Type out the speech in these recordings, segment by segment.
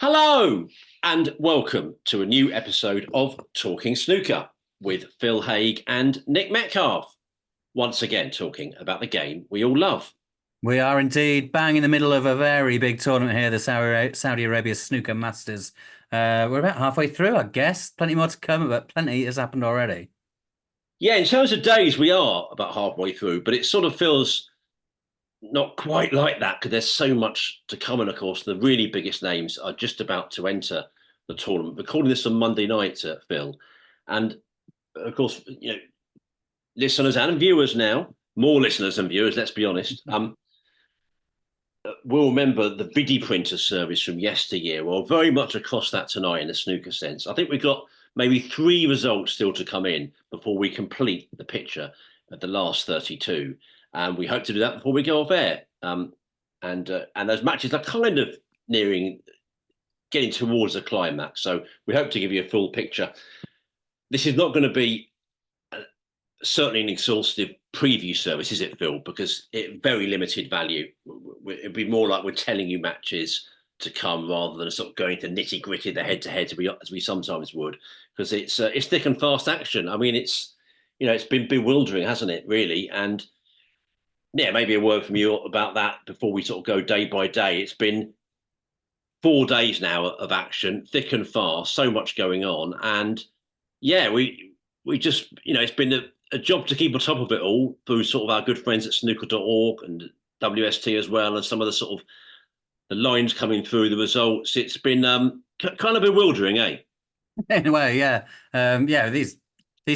Hello and welcome to a new episode of Talking Snooker with Phil Haig and Nick Metcalf. Once again, talking about the game we all love. We are indeed bang in the middle of a very big tournament here, the Saudi Arabia Snooker Masters. We're about halfway through, I guess. Plenty more to come, but plenty has happened already. Yeah, in terms of days, we are about halfway through, but it sort of feels not quite like that because there's so much to come. And of course, the really biggest names are just about to enter the tournament. We're calling this on Monday night, Phil. And of course, listeners and viewers now, more listeners and viewers, let's be honest, will remember the Vidi printer service from yesteryear, or very much across that tonight in the snooker sense. I think we've got maybe three results still to come in before we complete the picture at the last 32. And we hope to do that before we go off air. And those matches are kind of getting towards a climax. So we hope to give you a full picture. This is not going to be certainly an exhaustive preview service, is it, Phil? Because it very limited value. It'd be more like we're telling you matches to come rather than sort of going to nitty gritty, the head to head, as we sometimes would, because it's thick and fast action. I mean, it's been bewildering, hasn't it? Really, and yeah, maybe a word from you about that before we sort of go day by day. It's been 4 days now of action, thick and fast, so much going on, and yeah, we just it's been a job to keep on top of it all through sort of our good friends at snooker.org and WST as well, and some of the sort of the lines coming through, the results. It's been kind of bewildering, eh? In a way, yeah. Yeah, these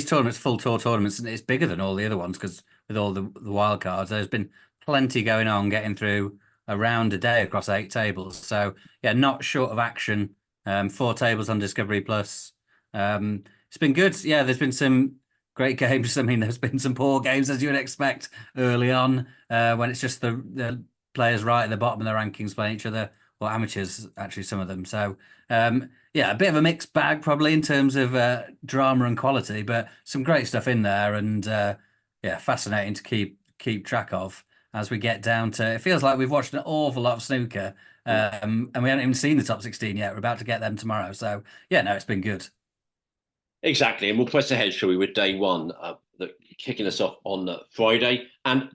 tournaments, full tour tournaments, and it's bigger than all the other ones because with all the wild cards, there's been plenty going on, getting through a round a day across 8 tables. So yeah, not short of action. 4 tables on Discovery Plus. It's been good. Yeah, there's been some great games. I mean, there's been some poor games as you would expect early on, when it's just the players right at the bottom of the rankings playing each other, or amateurs, actually, some of them. So, yeah, a bit of a mixed bag probably in terms of drama and quality, but some great stuff in there, and yeah, fascinating to keep track of as we get down to. It feels like we've watched an awful lot of snooker, and we haven't even seen the top 16 yet. We're about to get them tomorrow. So, yeah, no, it's been good. Exactly, and we'll press ahead, shall we, with day one, kicking us off on Friday. And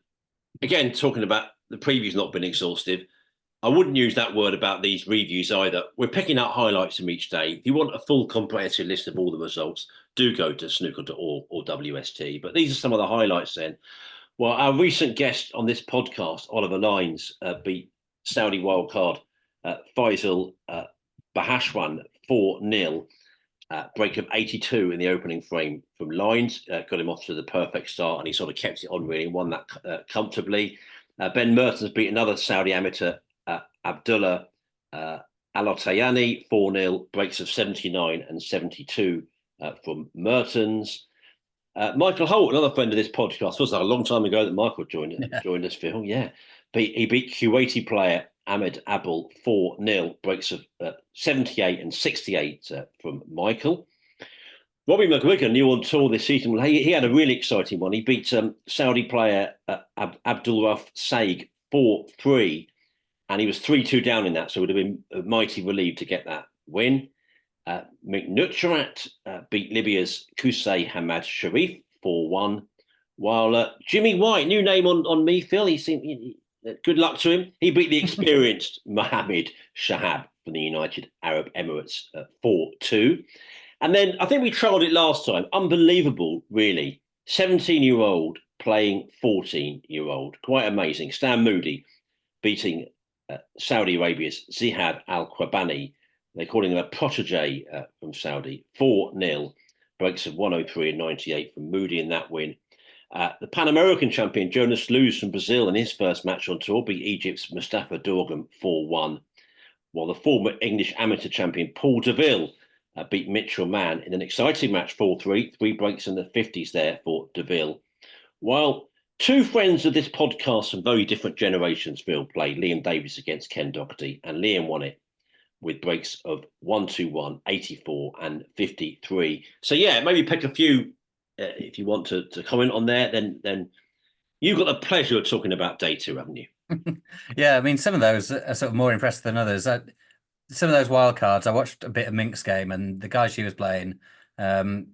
again, talking about the previews not been exhaustive, I wouldn't use that word about these reviews either. We're picking out highlights from each day. If you want a full comprehensive list of all the results, do go to snooker.org or WST. But these are some of the highlights then. Well, our recent guest on this podcast, Oliver Lines, beat Saudi wildcard Faisal Bahashwan 4-0. Break of 82 in the opening frame from Lines, got him off to the perfect start, and he sort of kept it on really and won that comfortably. Ben Mertens beat another Saudi amateur, Abdullah Alotayani, 4-0, breaks of 79 and 72 from Mertens. Michael Holt, another friend of this podcast, feels like a long time ago that Michael joined us, Phil. Yeah, he beat Kuwaiti player Ahmed Abel 4-0, breaks of 78 and 68 from Michael. Robbie McGuigan, new on tour this season, well, he had a really exciting one. He beat Saudi player Abdul Raf Saig 4-3, and he was 3-2 down in that, so would have been mighty relieved to get that win. McNutrat beat Libya's Qusay Hamad Sharif 4-1, while Jimmy White, new name on me, Phil, good luck to him. He beat the experienced Mohammed Shahab from the United Arab Emirates 4-2. And then I think we trialled it last time. Unbelievable, really. 17-year-old playing 14-year-old. Quite amazing. Stan Moody beating Saudi Arabia's Zihad Al-Quabani. They're calling him a protege from Saudi. 4-0. Breaks of 103 and 98 from Moody in that win. The Pan American champion Jonas Luz from Brazil in his first match on tour beat Egypt's Mustafa Dorgam 4-1, while the former English amateur champion Paul Deville beat Mitchell Mann in an exciting match 4-3, 3 breaks in the 50s there for Deville. While two friends of this podcast from very different generations, Phil, played Liam Davis against Ken Doherty, and Liam won it with breaks of 1-2-1, 84 and 53. So yeah, maybe pick a few if you want to comment on there, then you've got the pleasure of talking about day two, haven't you? Yeah, I mean, some of those are sort of more impressive than others. some of those wild cards. I watched a bit of Mink's game, and the guy she was playing, um,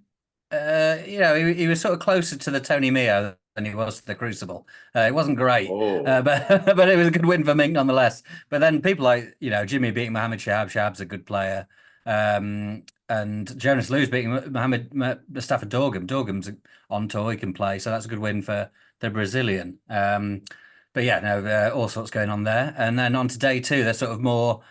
he was sort of closer to the Tony Mio than he was to the Crucible. It wasn't great, Oh, but it was a good win for Mink nonetheless. But then people like Jimmy beating Mohamed Shahab. Shahab's a good player, and Jonas Lou's beating Mustafa Dorgum. Dorgum's on tour; he can play, so that's a good win for the Brazilian. But yeah, no, all sorts going on there. And then on to day two, there's sort of more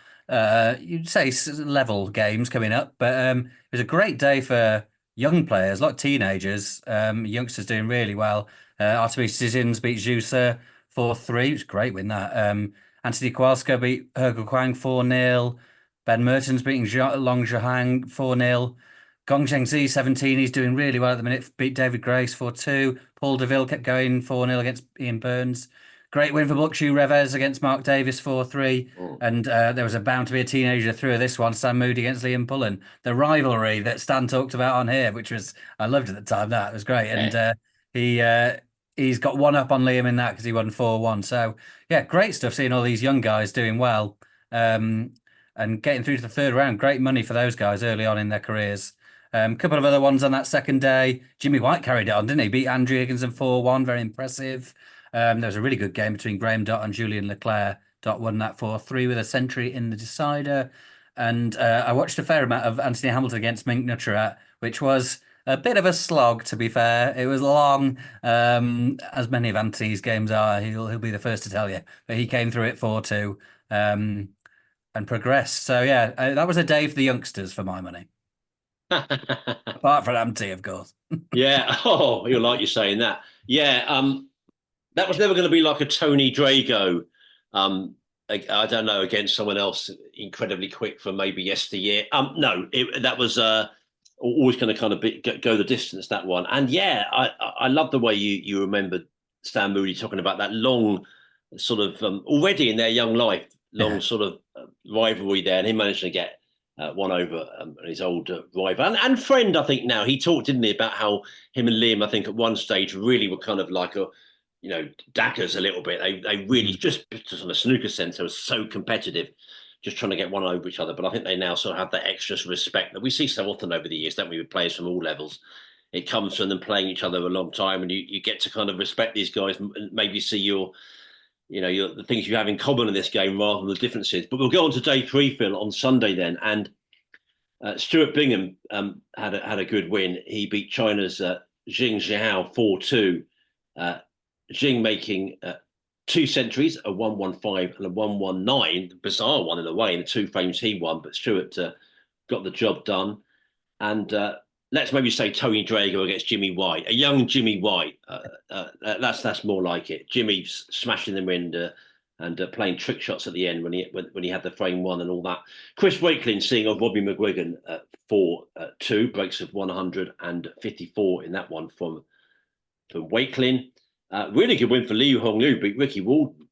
you'd say level games coming up, but it was a great day for young players, like teenagers, youngsters doing really well. Artemis Sissins beat Jusa 4-3. It was a great win that. Anthony Kowalska beat Hergel Kwang 4-0. Ben Mertens beating Long Zhahang 4-0. Gong Zhengzi 17. He's doing really well at the minute. Beat David Grace 4-2. Paul Deville kept going 4-0 against Ian Burns. Great win for Bukshu Revez against Mark Davis 4-3. oh. And there was bound to be a teenager through this one, Sam Moody against Liam Pullen. The rivalry that Stan talked about on here, which was, I loved at the time, that was great. And Yeah. he he's got one up on Liam in that because he won 4-1. So yeah, great stuff seeing all these young guys doing well and getting through to the third round. Great money for those guys early on in their careers. A couple of other ones on that second day. Jimmy White carried it on, didn't he? Beat Andrew Higginson 4-1, very impressive. There was a really good game between Graham Dott and Julian Leclerc. Dott won that 4-3 with a century in the decider. And I watched a fair amount of Anthony Hamilton against Mink Nutterat, which was a bit of a slog, to be fair. It was long, as many of Anthony's games are. He'll be the first to tell you. But he came through it 4-2 and progressed. So yeah, that was a day for the youngsters for my money. Apart from Ampty, of course. Yeah. Oh, you'll like you saying that. Yeah. That was never going to be like a Tony Drago. I don't know, against someone else incredibly quick for maybe yesteryear. No, that was always going to kind of go the distance, that one. And yeah, I love the way you remembered Stan Moody talking about that long sort of already in their young life, long Yeah. sort of rivalry there, and he managed to get one over his old rival and friend. I think now he talked, didn't he, about how him and Liam, I think at one stage really were kind of like dackers a little bit. They really just on a snooker sense, they were so competitive, just trying to get one over each other. But I think they now sort of have that extra respect that we see so often over the years, don't we, with players from all levels. It comes from them playing each other a long time, and you get to kind of respect these guys and maybe see the things you have in common in this game rather than the differences. But we'll go on to day three, Phil, on Sunday then. And Stuart Bingham had a good win. He beat China's Jing Zhihao 4-2. Jing making two centuries, a 115 and a 119, bizarre one in a way, in the two frames he won, but Stuart got the job done. And let's maybe say Tony Drago against Jimmy White, a young Jimmy White. That's more like it. Jimmy's smashing them in and playing trick shots at the end when he had the frame one and all that. Chris Wakelin seeing of Robbie McGuigan 4-2, breaks of 154 in that one from Wakelin. Really good win for Liu Honglu, beat Ricky Walden,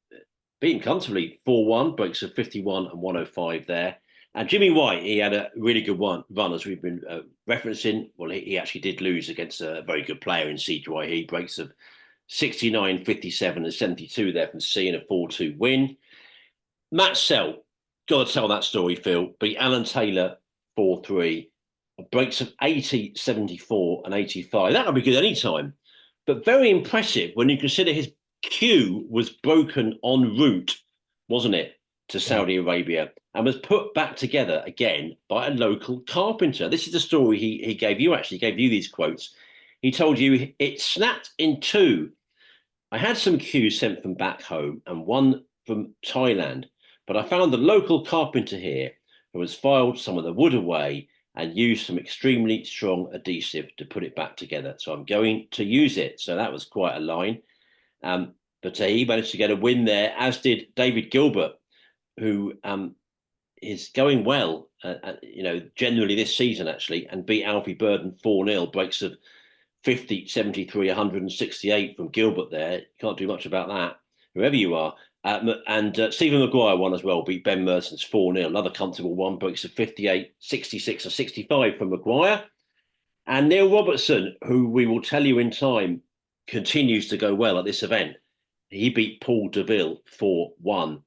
beat him comfortably 4-1, breaks of 51 and 105 there. And Jimmy White, he had a really good run, as we've been referencing. Well, he actually did lose against a very good player in CJY. Breaks of 69, 57 and 72 there from C in a 4-2 win. Matt Sell, got to tell that story, Phil, beat Alan Taylor 4-3, breaks of 80, 74 and 85. That would be good any time. But very impressive when you consider his cue was broken en route, wasn't it, to Saudi Arabia, and was put back together again by a local carpenter. This is the story he gave you, actually gave you these quotes. He told you, it snapped in two. I had some cues sent from back home and one from Thailand, but I found the local carpenter here who has filed some of the wood away and use some extremely strong adhesive to put it back together. So I'm going to use it. So that was quite a line. But he managed to get a win there, as did David Gilbert, who is going well, generally this season, actually, and beat Alfie Burden 4-0, breaks of 50, 73, 168 from Gilbert there. Can't do much about that, whoever you are. And Stephen Maguire won as well, beat Ben Mertens 4-0, another comfortable one, breaks of 58, 66 and 65 from Maguire. And Neil Robertson, who we will tell you in time, continues to go well at this event. He beat Paul Deville 4-1.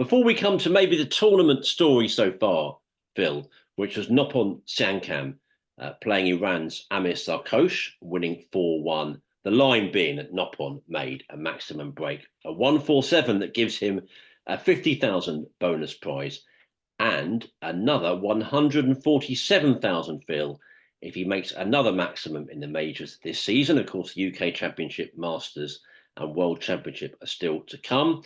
Before we come to maybe the tournament story so far, Phil, which was Noppon Siankam playing Iran's Amir Sarkosh, winning 4-1. The line being that Noppon made a maximum break, a 147 that gives him a 50,000 bonus prize and another 147,000, Phil, if he makes another maximum in the majors this season. Of course, the UK Championship, Masters, and World Championship are still to come.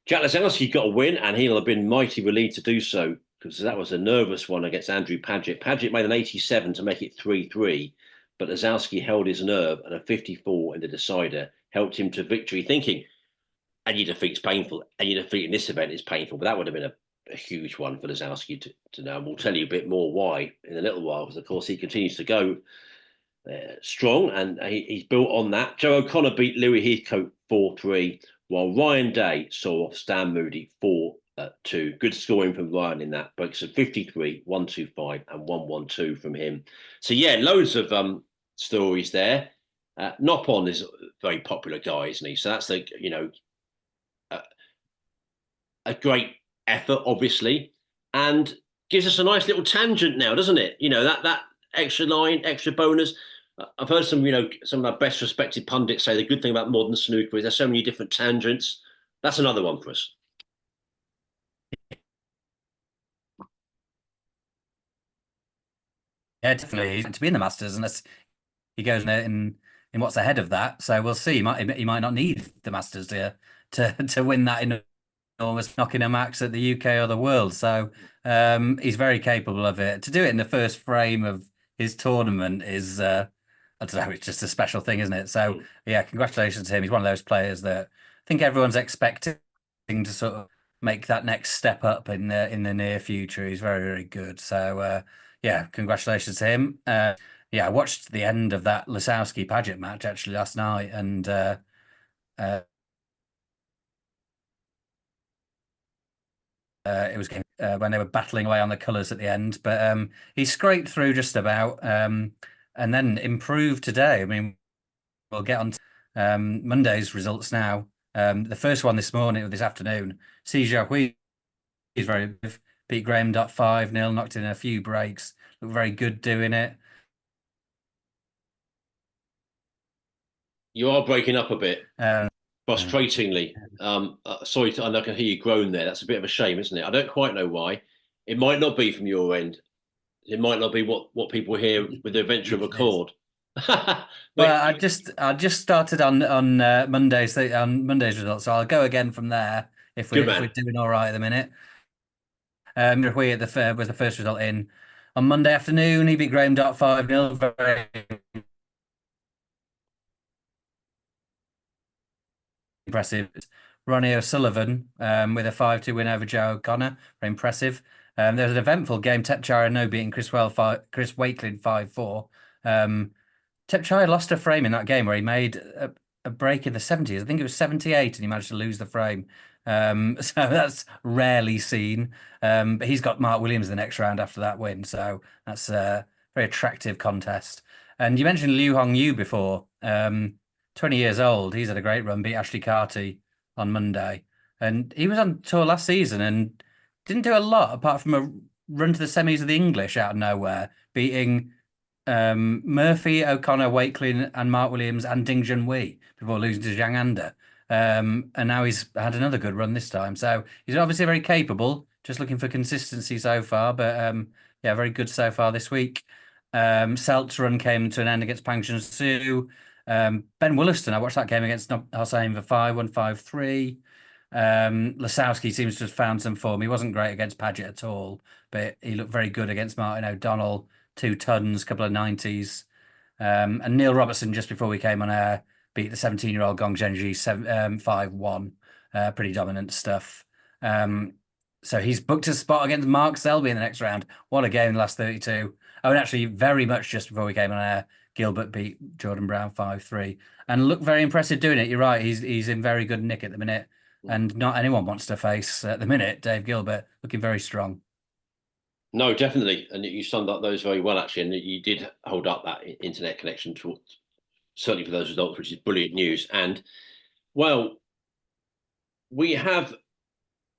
Jack Lazowski got a win, and he'll have been mighty relieved to do so because that was a nervous one against Andrew Paget. Paget made an 87 to make it 3-3, but Lazowski held his nerve, and a 54 in the decider helped him to victory, thinking, any defeat's painful, any defeat in this event is painful, but that would have been a huge one for Lazowski to know. And we'll tell you a bit more why in a little while, because of course he continues to go strong, and he's built on that. Joe O'Connor beat Louis Heathcote 4-3, while Ryan Day saw off Stan Moody 4-2. Good scoring from Ryan in that. Breaks of 53, 125, and 112 from him. So yeah, loads of stories there. Noppon is a very popular guy, isn't he? So that's a great effort, obviously, and gives us a nice little tangent now, doesn't it? That extra line, extra bonus. I've heard some of our best respected pundits say the good thing about modern snooker is there's so many different tangents. That's another one for us. Yeah, definitely. He's meant to be in the Masters unless he goes in what's ahead of that. So we'll see. He might not need the Masters to win that enormous knocking a max at the UK or the world. So he's very capable of it. To do it in the first frame of his tournament is I don't know, it's just a special thing, isn't it? So yeah, congratulations to him. He's one of those players that I think everyone's expecting to sort of make that next step up in the near future. He's very, very good. So yeah, congratulations to him. Yeah, I watched the end of that Lisowski Paget match actually last night, and it was when they were battling away on the colours at the end. But he scraped through just about, and then improved today. I mean, we'll get on to Monday's results now. The first one this morning or this afternoon, Si Jiahui is very beat Graham 5-0, knocked in a few breaks, looked very good doing it. You are breaking up a bit, frustratingly. Sorry, I can hear you groan there. That's a bit of a shame, isn't it? I don't quite know why. It might not be from your end. It might not be what people hear with the adventure of a chord. Well, I just started on Monday's results, so I'll go again from there if we're doing all right at the minute. Hui at was the first result in on Monday afternoon. He beat Graham 5-0. Very impressive. Ronnie O'Sullivan with a 5-2 win over Joe O'Connor. Very impressive. There was an eventful game. Tepchire no beating Chris Wakelin 5-4. Tepchire lost a frame in that game where he made a break in the 70s. I think it was 78, and he managed to lose the frame. So that's rarely seen. But he's got Mark Williams the next round after that win. So that's a very attractive contest. And you mentioned Liu Hongyu before. 20 years old. He's had a great run, beat Ashley Carty on Monday. And he was on tour last season and didn't do a lot apart from a run to the semis of the English out of nowhere, beating Murphy, O'Connor, Wakelin, and Mark Williams and Ding Junhui before losing to Zhang Anda. And now he's had another good run this time. So he's obviously very capable, just looking for consistency so far. But yeah, very good so far this week. Selt's run came to an end against Pang Chun-Su. Ben Williston, I watched that game against Hossein for 5-1, 5-3. Lisowski seems to have found some form. He wasn't great against Paget at all, but he looked very good against Martin O'Donnell. 2 tons, couple of 90s. And Neil Robertson, just before we came on air, beat the 17-year-old Gong Zhenji 5-1. Pretty dominant stuff. So he's booked a spot against Mark Selby in the next round. What a game in the last 32. Oh, and actually, very much just before we came on air, Gilbert beat Jordan Brown 5-3 and looked very impressive doing it. You're right. He's in very good nick at the minute, and not anyone wants to face at the minute Dave Gilbert, looking very strong. No, definitely. And you summed up those very well, actually. And you did hold up that internet connection certainly for those results, which is brilliant news. And, well, we have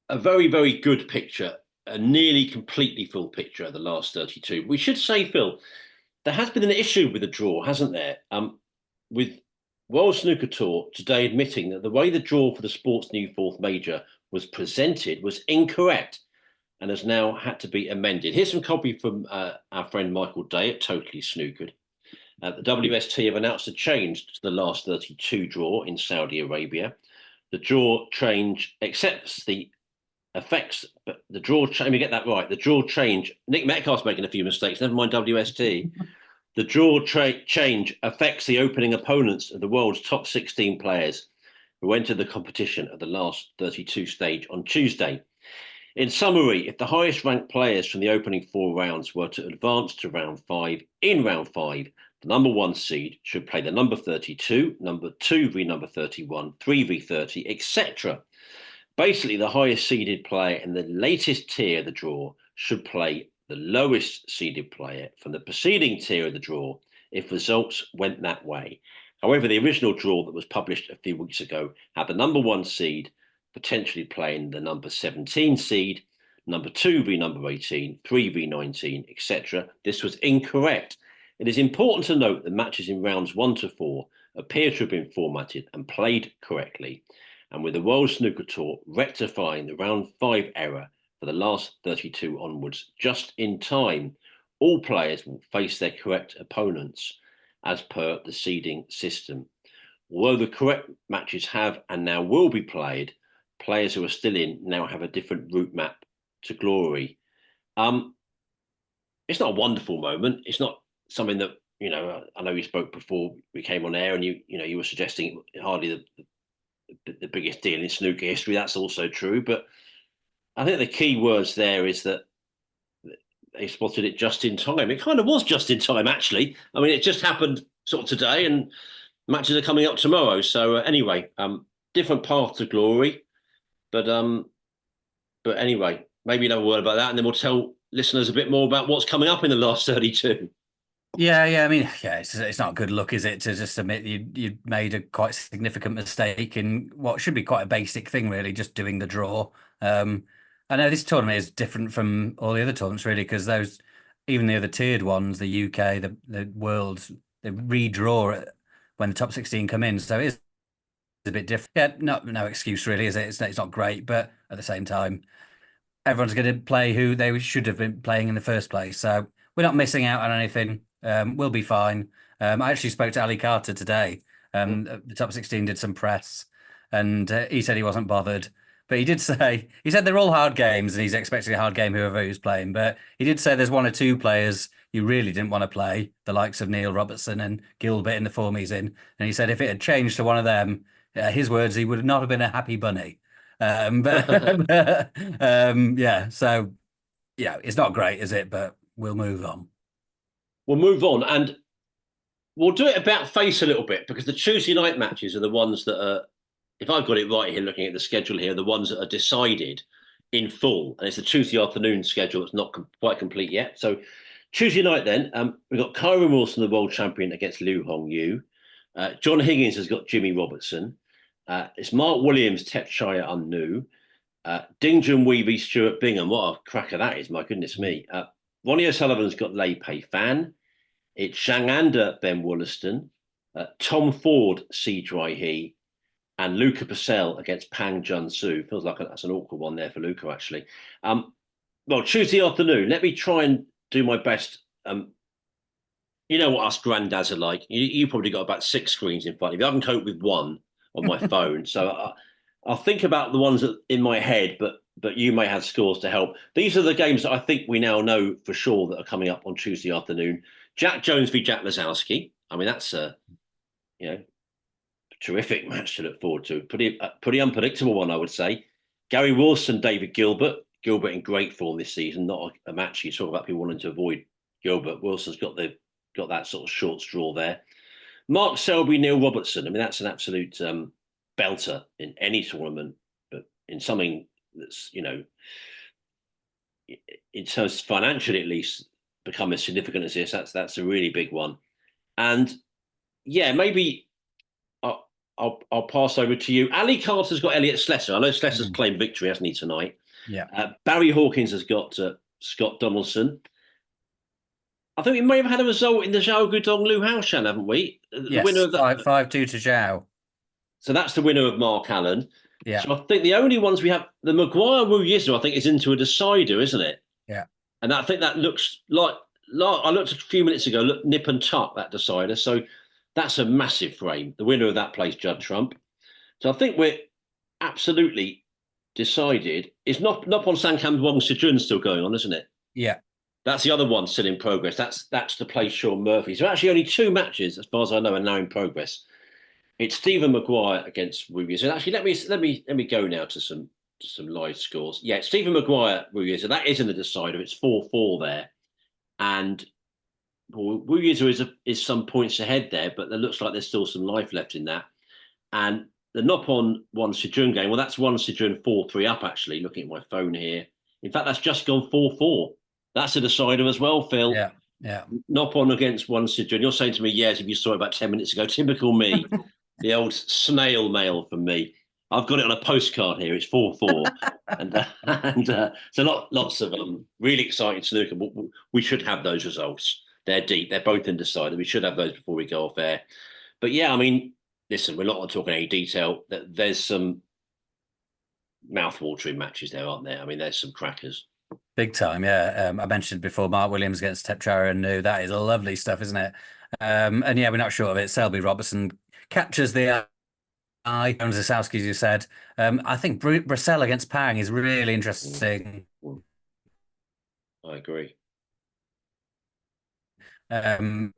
a very, very good picture, a nearly completely full picture of the last 32. We should say, Phil, there has been an issue with the draw, hasn't there? With World Snooker Tour today admitting that the way the draw for the sport's new fourth major was presented was incorrect and has now had to be amended. Here's some copy from our friend Michael Day at Totally Snookered. The WST have announced a change to the last 32 draw in Saudi Arabia. The draw change accepts the effects, but the draw change, let me get that right. The draw change, Nick Metcalf's making a few mistakes, never mind WST. The draw change affects the opening opponents of the world's top 16 players who entered the competition at the last 32 stage on Tuesday. In summary, if the highest ranked players from the opening 4 rounds were to advance to round 5, in round 5, the number 1 seed should play the number 32, number 2 v number 31, 3 v 30, etc. Basically, the highest seeded player in the latest tier of the draw should play the lowest seeded player from the preceding tier of the draw if results went that way. However, the original draw that was published a few weeks ago had the number 1 seed potentially playing the number 17 seed, number 2 v number 18, 3 v 19, etc. This was incorrect. It is important to note that matches in rounds 1 to 4 appear to have been formatted and played correctly, and with the World Snooker Tour rectifying the round 5 error for the last 32 onwards just in time, all players will face their correct opponents as per the seeding system. Although the correct matches have and now will be played, players who are still in now have a different route map to glory. It's not a wonderful moment. It's not something that, I know you spoke before we came on air and you were suggesting hardly the biggest deal in snooker history. That's also true. But I think the key words there is that they spotted it just in time. It kind of was just in time, actually. I mean, it just happened sort of today and matches are coming up tomorrow. So anyway, different path to glory. But anyway, maybe another word about that, and then we'll tell listeners a bit more about what's coming up in the last 32. Yeah. I mean, yeah, it's not good luck, is it, to just admit you made a quite significant mistake in what should be quite a basic thing, really, just doing the draw. I know this tournament is different from all the other tournaments, really, because even the other tiered ones, the UK, the Worlds, they redraw it when the top 16 come in, so it is a bit different. Yeah, no excuse really, is it? It's not great, but at the same time, everyone's going to play who they should have been playing in the first place. So we're not missing out on anything. We'll be fine. I actually spoke to Ali Carter today. The top 16 did some press, and he said he wasn't bothered. But he said they're all hard games, and he's expecting a hard game whoever he's playing. But he did say there's 1 or 2 players you really didn't want to play, the likes of Neil Robertson and Gilbert in the form he's in. And he said if it had changed to one of them, his words, he would not have been a happy bunny. Yeah, so it's not great, is it? But we'll move on. We'll move on, and we'll do it about face a little bit, because the Tuesday night matches are the ones that are, if I've got it right here, looking at the schedule here, the ones that are decided in full, and it's the Tuesday afternoon schedule. It's not quite complete yet. So Tuesday night, then we've got Kyron Wilson, the world champion, against Liu Hongyu. John Higgins has got Jimmy Robertson. It's Mark Williams, Tetshire Unnu. Ding Junhui v Stuart Bingham. What a cracker that is, my goodness me. Ronnie O'Sullivan's got Lei Pei Fan. It's Zhang Anda, Ben Wollaston. Tom Ford, Si Dry He. And Luca Purcell against Pang Jun Su. Feels like that's an awkward one there for Luca, actually. Well, Tuesday afternoon, let me try and do my best. You know what us granddads are like. You probably got about 6 screens in front of you. I can cope with 1 on my phone. So I'll think about the ones that in my head, but you may have scores to help. These are the games that I think we now know for sure that are coming up on Tuesday afternoon. Jack Jones v Jack Lazowski. I mean, that's a terrific match to look forward to. Pretty unpredictable one, I would say. Gary Wilson, David Gilbert. Gilbert in great form this season. Not a match you talk about people wanting to avoid Gilbert. Wilson's got that sort of short straw there. Mark Selby, Neil Robertson. I mean, that's an absolute belter in any tournament, but in something that's, in terms financially at least, become as significant as this, that's a really big one. And yeah, maybe I'll pass over to you. Ali Carter's got Elliot Slessor. I know Slessor's Mm. claimed victory, hasn't he, tonight? Yeah. Barry Hawkins has got Scott Donaldson. I think we may have had a result in the Zhao Gudong Liu Haoshan, haven't we? The winner Yes. of that. 5-2 to Zhao. So that's the winner of Mark Allen. Yeah. So I think the only ones we have, the Maguire Wu Yizu, I think, is into a decider, isn't it? Yeah. And I think that looks like I looked a few minutes ago, look nip and tuck that decider. So that's a massive frame. The winner of that plays Judd Trump. So I think we're absolutely decided. It's not on Sankam Wong Sejun still going on, isn't it? Yeah. That's the other one still in progress. That's to play Sean Murphy. So actually only two matches, as far as I know, are now in progress. It's Stephen Maguire against Ruiz. And actually, let me go now to some live scores. Yeah, Stephen Maguire Ruiz, and that is in the decider. It's 4-4 there, and Ruiz is some points ahead there, but there looks like there's still some life left in that. And the Nopon one Sejun game, well, that's one Sejun 4-3 up. Actually, looking at my phone here, in fact, that's just gone 4-4. That's a decider as well, Phil. Yeah. Yeah. Nopon against one Sejun. You're saying to me, yes, if you saw it about 10 minutes ago, typical me. The old snail mail from me. I've got it on a postcard here. It's 4-4, and so lots of really exciting snooker. We should have those results. They're deep. They're both undecided. We should have those before we go off air. But yeah, I mean, listen, we're not talking any detail. There's some mouth-watering matches there, aren't there? I mean, there's some crackers. Big time, yeah. I mentioned before Mark Williams against Tepchara and New. That is lovely stuff, isn't it? And yeah, we're not short of it. Selby Robertson captures the eye. Jones Zasowski, as you said. I think Brissell against Pang is really interesting. I agree.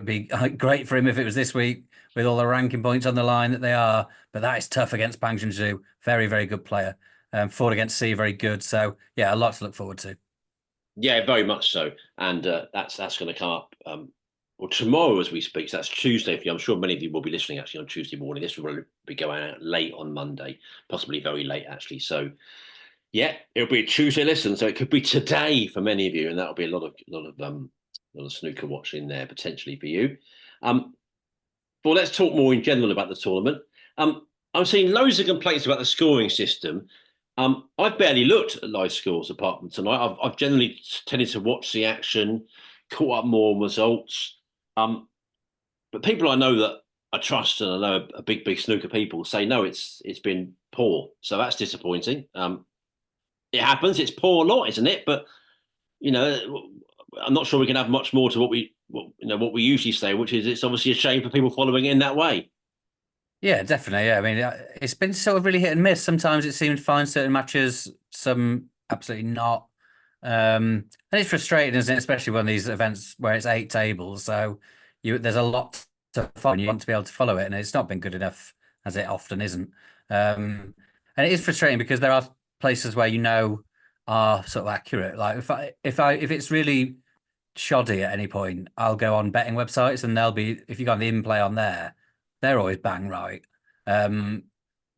Be great for him if it was this week with all the ranking points on the line that they are. But that is tough against Pang Junzhu. Very, very good player. Ford against C, very good. So yeah, a lot to look forward to. Yeah, very much so. And that's going to come up well tomorrow as we speak. So that's Tuesday for you. I'm sure many of you will be listening actually on Tuesday morning. This will be going out late on Monday, possibly very late actually. So yeah, it'll be a Tuesday listen. So it could be today for many of you, and that'll be a lot of snooker watching there potentially for you. Well, let's talk more in general about the tournament. I'm seeing loads of complaints about the scoring system. I've barely looked at live scores apart from tonight. I've generally tended to watch the action, caught up more on results. But people I know that I trust and I know are big snooker people say no, it's been poor. So that's disappointing. It happens. It's poor a lot, isn't it? But you know, I'm not sure we can have much more to what we usually say, which is it's obviously a shame for people following it in that way. Yeah, definitely. Yeah, I mean, it's been sort of really hit and miss. Sometimes it seemed fine, certain matches, some absolutely not. And it's frustrating, isn't it? Especially when these events where it's 8 tables, so there's a lot to follow. And you want to be able to follow it, and it's not been good enough, as it often isn't. And it is frustrating because there are places where are sort of accurate. Like if it's really shoddy at any point, I'll go on betting websites, and they'll be if you got the in play on there, they're always bang right.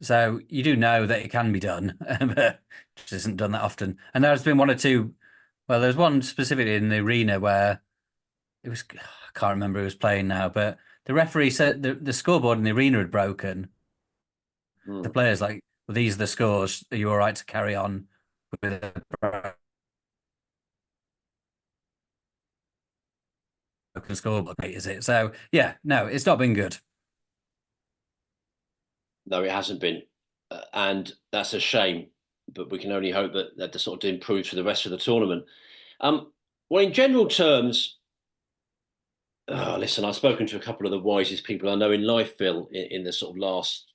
So you do know that it can be done, but it just isn't done that often. And there's been one or two. Well, there's one specifically in the arena where it was. I can't remember who was playing now, but the referee said the scoreboard in the arena had broken. The players like, well, these are the scores. Are you all right to carry on with a broken scoreboard? Is it? So yeah, no, it's not been good. No, it hasn't been, and that's a shame. But we can only hope that the sort of improves for the rest of the tournament. Well, in general terms, listen, I've spoken to a couple of the wisest people I know in life, Phil, in the sort of last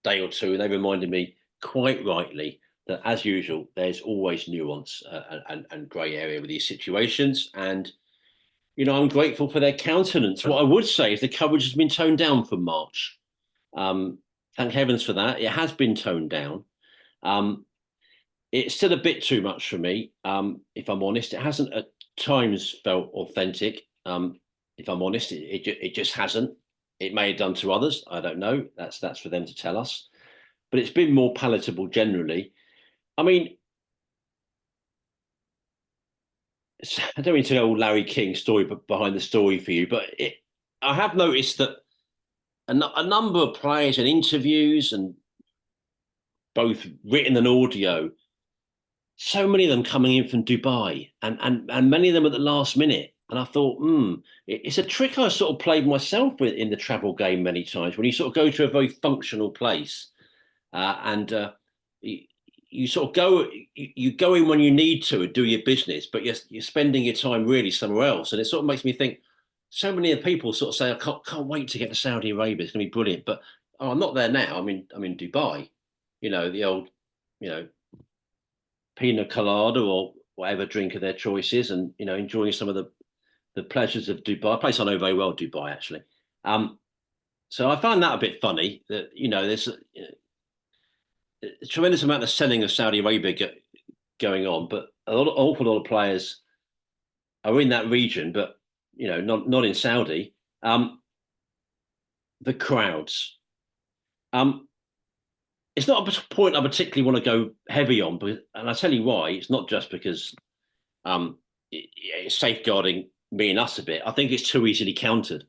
day or two, and they reminded me quite rightly that, as usual, there's always nuance and grey area with these situations. And I'm grateful for their countenance. What I would say is the coverage has been toned down from March. Thank heavens for that. It has been toned down. It's still a bit too much for me, if I'm honest. It hasn't at times felt authentic. If I'm honest, it just hasn't. It may have done to others. I don't know. That's for them to tell us. But it's been more palatable generally. I mean, I don't mean to go Larry King story behind the story for you, but I have noticed that a number of players and interviews, and both written and audio. So many of them coming in from Dubai, and many of them at the last minute. And I thought, it's a trick I sort of played myself with in the travel game many times. When you sort of go to a very functional place, and you, you sort of you go in when you need to and do your business, but you're spending your time really somewhere else. And it sort of makes me think. So many of the people sort of say, "I can't wait to get to Saudi Arabia. It's going to be brilliant." But I'm not there now. I'm in Dubai. The old, you know, pina colada or whatever drink of their choices, and enjoying some of the pleasures of Dubai. A place I know very well, Dubai actually. Um, so I find that a bit funny that there's a tremendous amount of selling of Saudi Arabia going on, but awful lot of players are in that region, but not in Saudi. The crowds. Um, it's not a point I particularly want to go heavy on, but and I'll tell you why. It's not just because it's safeguarding me and us a bit. I think it's too easily countered.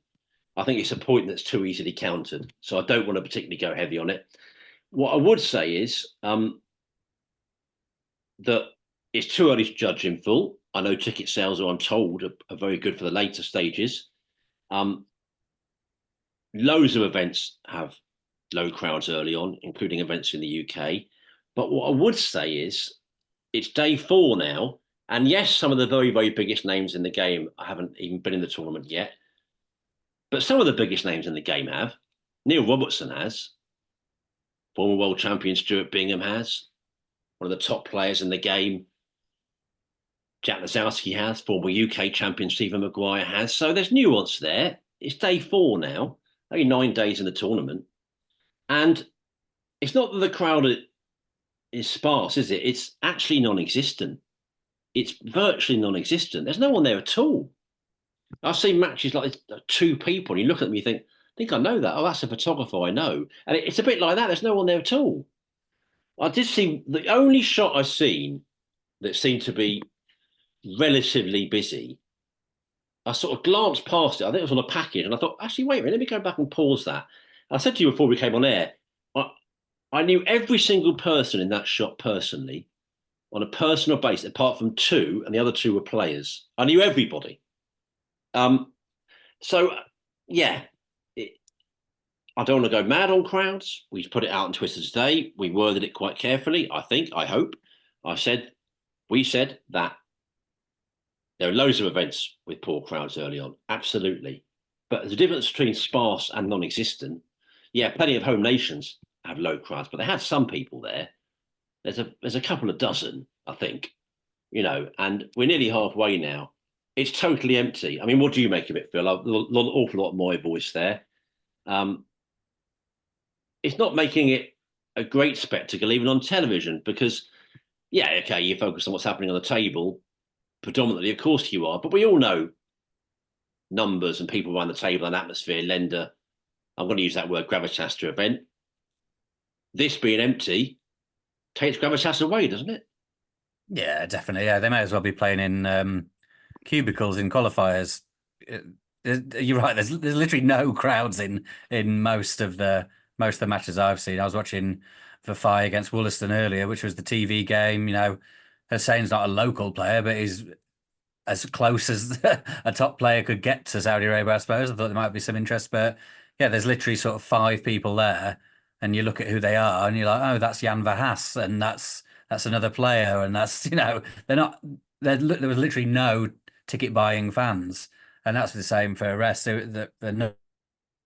I think it's a point that's too easily countered. So I don't want to particularly go heavy on it. What I would say is that it's too early to judge in full. I know ticket sales, or I'm told, are very good for the later stages. Um, Loads of events have low crowds early on, including events in the UK. But what I would say is it's day 4 now. And yes, some of the very, very biggest names in the game haven't even been in the tournament yet. But some of the biggest names in the game have. Neil Robertson has. Former world champion Stuart Bingham has. One of the top players in the game, Jack Lazowski has. Former UK champion Stephen Maguire has. So there's nuance there. It's day 4 now. Only 9 days in the tournament. And it's not that the crowd is sparse, is it? It's actually non-existent. It's virtually non-existent. There's no one there at all. I've seen matches like 2 people, and you look at them, you think I know that. Oh, that's a photographer I know. And it's a bit like that. There's no one there at all. I did see the only shot I've seen that seemed to be relatively busy. I sort of glanced past it. I think it was on a package, and I thought, actually, wait a minute, let me go back and pause that. I said to you before we came on air, I knew every single person in that shop personally on a personal basis, apart from 2, and the other 2 were players. I knew everybody. Um, so, yeah, I don't want to go mad on crowds. We put it out on Twitter today. We worded it quite carefully, I hope. We said that there are loads of events with poor crowds early on, absolutely. But there's a difference between sparse and non-existent. Yeah, plenty of home nations have low crowds, but they had some people there. There's a couple of dozen, I think, and we're nearly halfway now. It's totally empty. I mean, what do you make of it, Phil? An awful lot of my voice there. Um, it's not making it a great spectacle, even on television, because, yeah, okay, you focus on what's happening on the table predominantly, of course you are, but we all know numbers and people around the table and atmosphere lend I'm going to use that word, gravitas to event. This being empty takes gravitas away, doesn't it? Yeah, definitely. Yeah, they may as well be playing in cubicles in qualifiers. You're right. There's literally no crowds in most of the matches I've seen. I was watching Verfai against Wollaston earlier, which was the TV game. Hussein's not a local player, but he's as close as a top player could get to Saudi Arabia, I suppose. I thought there might be some interest, but yeah, there's literally sort of 5 people there, and you look at who they are, and you're like, oh, that's Jan Verhaas, and that's another player, and that's they're not there was literally no ticket buying fans, and that's the same for the rest. So the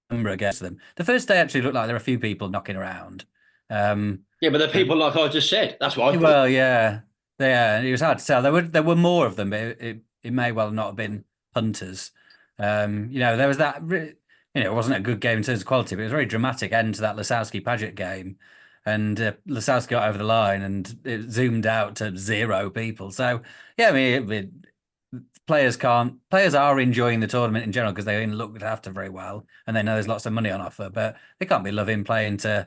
number against them. The first day actually looked like there were a few people knocking around. Yeah, but the people, like I just said, that's what I thought. Well, yeah, yeah, it was hard to tell. There were more of them, but it may well not have been punters. There was that. It wasn't a good game in terms of quality, but it was a very dramatic end to that Lasowski Paget game, and Lasowski got over the line, and it zoomed out to 0 people. So yeah, I mean, players are enjoying the tournament in general because they looked after very well, and they know there's lots of money on offer, but they can't be loving playing to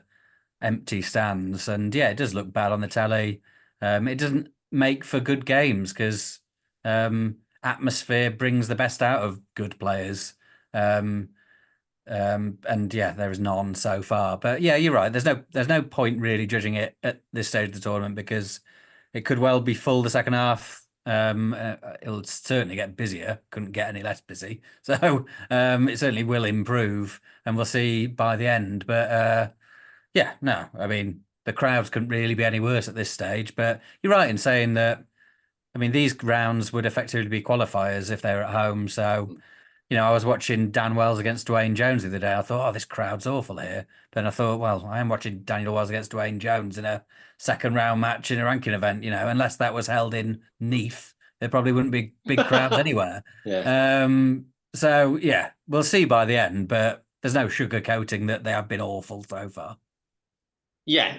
empty stands. And yeah, it does look bad on the telly. It doesn't make for good games because atmosphere brings the best out of good players. And yeah, there is none so far. But yeah, you're right. There's no point really judging it at this stage of the tournament because it could well be full the second half. It'll certainly get busier. Couldn't get any less busy. So it certainly will improve, and we'll see by the end. But yeah, no, I mean the crowds couldn't really be any worse at this stage. But you're right in saying that. I mean, these rounds would effectively be qualifiers if they were at home. So, I was watching Dan Wells against Dwayne Jones the other day. I thought, oh, this crowd's awful here. Then I thought, well, I am watching Daniel Wells against Dwayne Jones in a second round match in a ranking event. Unless that was held in Neath, there probably wouldn't be big crowds anywhere. Yeah. So yeah, we'll see by the end, but there's no sugarcoating that they have been awful so far. Yeah,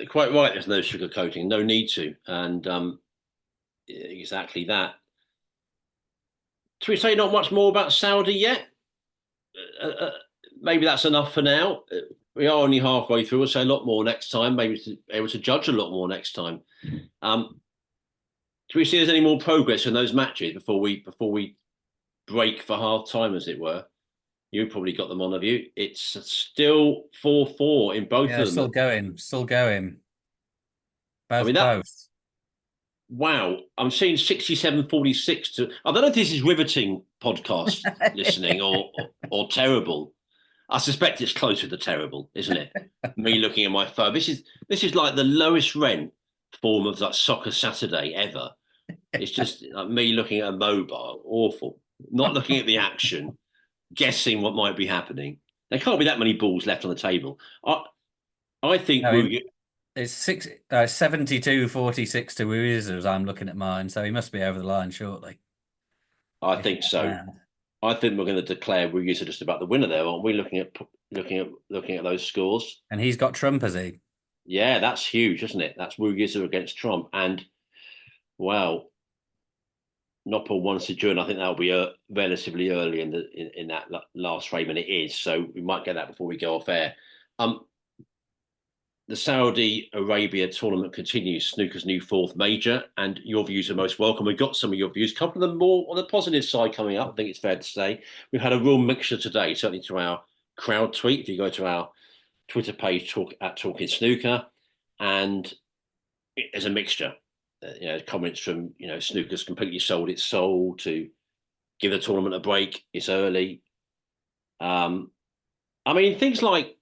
quite right. There's no sugarcoating, no need to. And exactly that. Should we say not much more about Saudi yet? Maybe that's enough for now. We are only halfway through. We'll say a lot more next time. Maybe to be able to judge a lot more next time. Do we see there's any more progress in those matches before we break for half time, as it were? You probably got them on, have you? It's still 4-4 in both Yeah, of them. still going. I mean, Both. wow, I'm seeing 67-46 to. I don't know if this is riveting podcast listening or terrible. I suspect it's closer to terrible, isn't it? Me looking at my phone. This is like the lowest rent form of like Soccer Saturday ever. It's just like me looking at a mobile. Awful. Not looking at the action, guessing what might be happening. There can't be that many balls left on the table. I think No, it's 72-46 to Wiz as I'm looking at mine, so he must be over the line shortly. I think so. I think we're going to declare Wiggins are just about the winner there, aren't we? Looking at those scores. And he's got Trump, has he? Yeah, that's huge, isn't it? That's Wiggins against Trump, and wow, Noppel wants to join. I think that'll be relatively early in that last frame, and it is. So we might get that before we go off air. The Saudi Arabia tournament continues, snooker's new fourth major, and your views are most welcome. We've got some of your views, a couple of them more on the positive side coming up. I think it's fair to say we've had a real mixture today, certainly to our crowd tweet. If you go to our Twitter page, Talking Snooker, and there's a mixture. Comments from snooker's completely sold its soul to give the tournament a break. It's early. I mean, things like.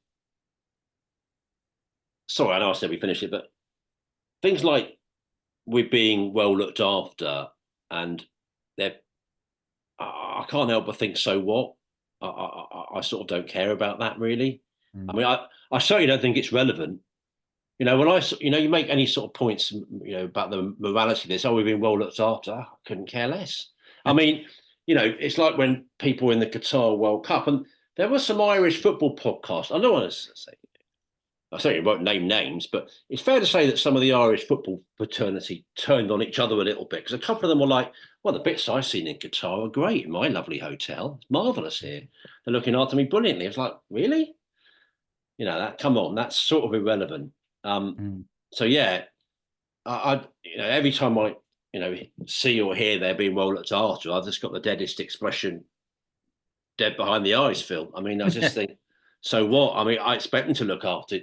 Sorry, I know I said we finished it, but things like we're being well looked after, and I can't help but think, so what? I sort of don't care about that really. I mean, I certainly don't think it's relevant. When you make any sort of points, about the morality of this, we've been well looked after. I couldn't care less. I mean, it's like when people in the Qatar World Cup, and there were some Irish football podcasts. I don't want to say. I certainly won't name names, but it's fair to say that some of the Irish football fraternity turned on each other a little bit because a couple of them were like, well, the bits I've seen in Qatar are great in my lovely hotel. It's marvellous here. They're looking after me brilliantly. It's like, really? Come on, that's sort of irrelevant. So yeah, every time I see or hear they're being well looked after, I've just got the deadest expression, dead behind the eyes, Phil. I mean, I just think, so what? I mean, I expect them to look after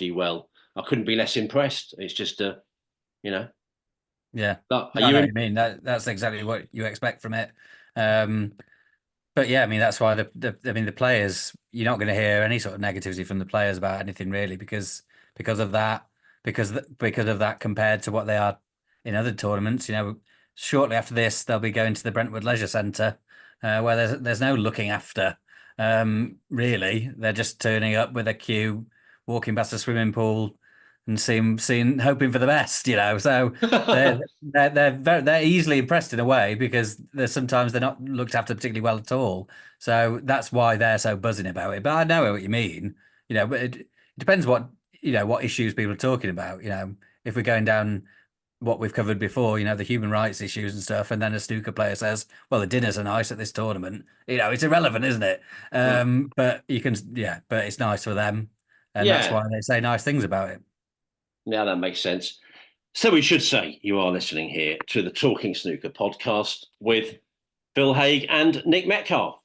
you well. I couldn't be less impressed. It's just Yeah. But I know what you mean. That's exactly what you expect from it. But yeah, I mean that's why the players, you're not going to hear any sort of negativity from the players about anything really because of that because of that compared to what they are in other tournaments. Shortly after this, they'll be going to the Brentwood Leisure Centre, where there's no looking after. Really, they're just turning up with a queue, walking past a swimming pool, and hoping for the best. So they're easily impressed in a way because sometimes they're not looked after particularly well at all. So that's why they're so buzzing about it. But I know what you mean. But it depends what issues people are talking about. If we're going down what we've covered before, the human rights issues and stuff, and then a snooker player says, well, the dinners are nice at this tournament, it's irrelevant, isn't it? But but it's nice for them, and that's why they say nice things about it. Yeah, that makes sense. So we should say you are listening here to the Talking Snooker podcast with Phil Haigh and Nick Metcalf.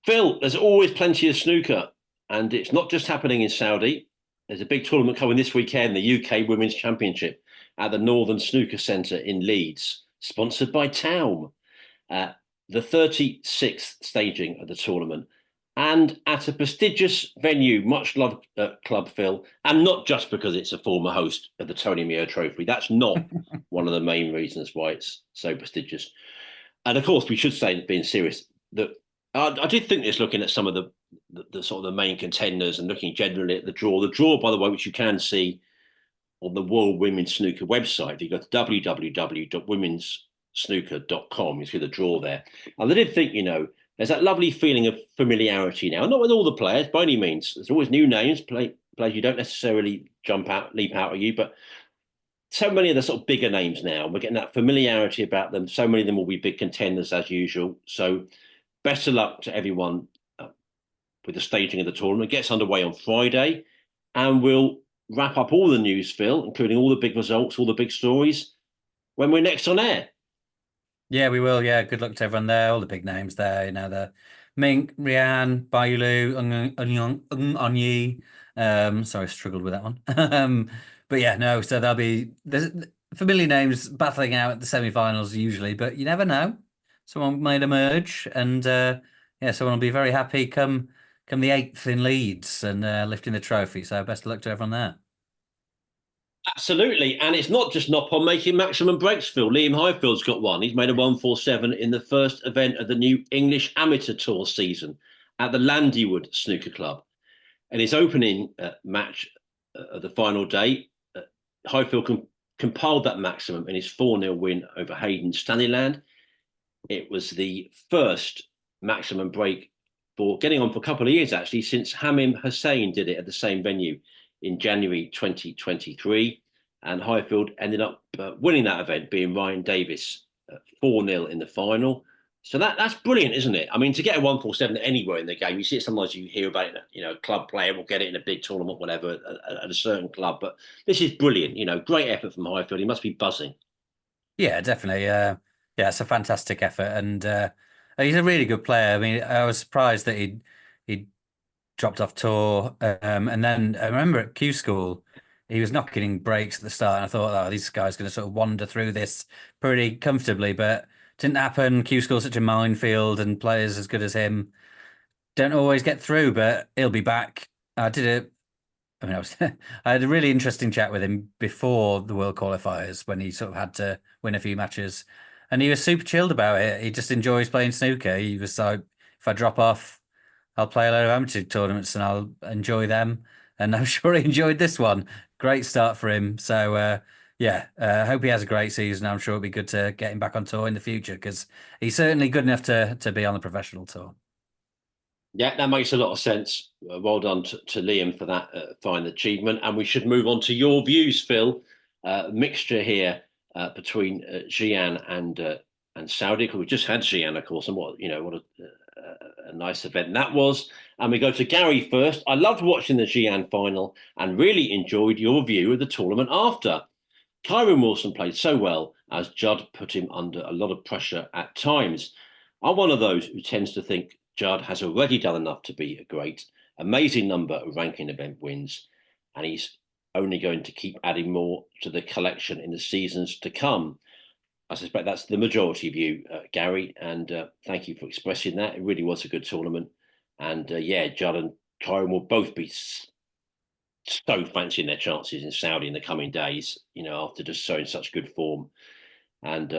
Phil, there's always plenty of snooker, and it's not just happening in Saudi. There's a big tournament coming this weekend, the UK Women's Championship at the Northern Snooker Centre in Leeds, sponsored by Taum. Uh, the 36th staging of the tournament, and at a prestigious venue, much loved Club Phil, and not just because it's a former host of the Tony Meo Trophy. That's not one of the main reasons why it's so prestigious. And of course, we should say, being serious, that I did think this looking at some of the sort of the main contenders and looking generally at the draw. The draw, by the way, which you can see on the World Women's Snooker website. If you go to www.womensnooker.com, you see the draw there. And I did think, there's that lovely feeling of familiarity now. Not with all the players by any means. There's always new names, players you don't necessarily leap out at you, but so many of the sort of bigger names now. We're getting that familiarity about them. So many of them will be big contenders as usual. So best of luck to everyone with the staging of the tournament. It gets underway on Friday, and we'll wrap up all the news, Phil, including all the big results, all the big stories, when we're next on air. Yeah, we will. Yeah, good luck to everyone there. All the big names there. The Mink, Rianne, Bailu, Onyi. Sorry, struggled with that one. But yeah, no. So there's familiar names battling out at the semi-finals usually, but you never know. Someone might emerge, and yeah, someone will be very happy come the eighth in Leeds and lifting the trophy. So best of luck to everyone there. Absolutely. And it's not just Noppon making maximum breaks, Phil. Liam Highfield's got one. He's made a 147 in the first event of the new English Amateur Tour season at the Landywood Snooker Club. And his opening match of the final day, Highfield compiled that maximum in his 4-0 win over Hayden Stanleyland. It was the first maximum break for getting on for a couple of years, actually, since Hamim Hussain did it at the same venue in January 2023. And Highfield ended up winning that event, being Ryan Davis 4-0 in the final. So that's brilliant, isn't it? I mean, to get a 147 anywhere in the game, you see it sometimes, you hear about it, a club player will get it in a big tournament, whatever, at a certain club. But this is brilliant, great effort from Highfield. He must be buzzing. Yeah, definitely. Yeah, it's a fantastic effort, and he's a really good player. I mean, I was surprised that he dropped off tour, and then I remember at Q School, he was knocking breaks at the start, and I thought, oh, this guy's going to sort of wander through this pretty comfortably, but didn't happen. Q School's such a minefield, and players as good as him don't always get through, but he'll be back. I did it. I mean, I had a really interesting chat with him before the World Qualifiers when he sort of had to win a few matches, and he was super chilled about it. He just enjoys playing snooker. He was like, if I drop off, I'll play a load of amateur tournaments and I'll enjoy them. And I'm sure he enjoyed this one. Great start for him. So yeah, I hope he has a great season. I'm sure it'll be good to get him back on tour in the future because he's certainly good enough to be on the professional tour. Yeah, that makes a lot of sense. Well done to Liam for that fine achievement. And we should move on to your views, Phil. Mixture here between Xi'an and Saudi, because we just had Xi'an, of course, and what a nice event that was. And we go to Gary first. I loved watching the Xi'an final and really enjoyed your view of the tournament after. Kyron Wilson played so well as Judd put him under a lot of pressure at times. I'm one of those who tends to think Judd has already done enough to be a great, amazing number of ranking event wins, and he's only going to keep adding more to the collection in the seasons to come. I suspect that's the majority view, Gary, and thank you for expressing that. It really was a good tournament. And yeah, Judd and Kyron will both be so fancying their chances in Saudi in the coming days, after just showing such good form. And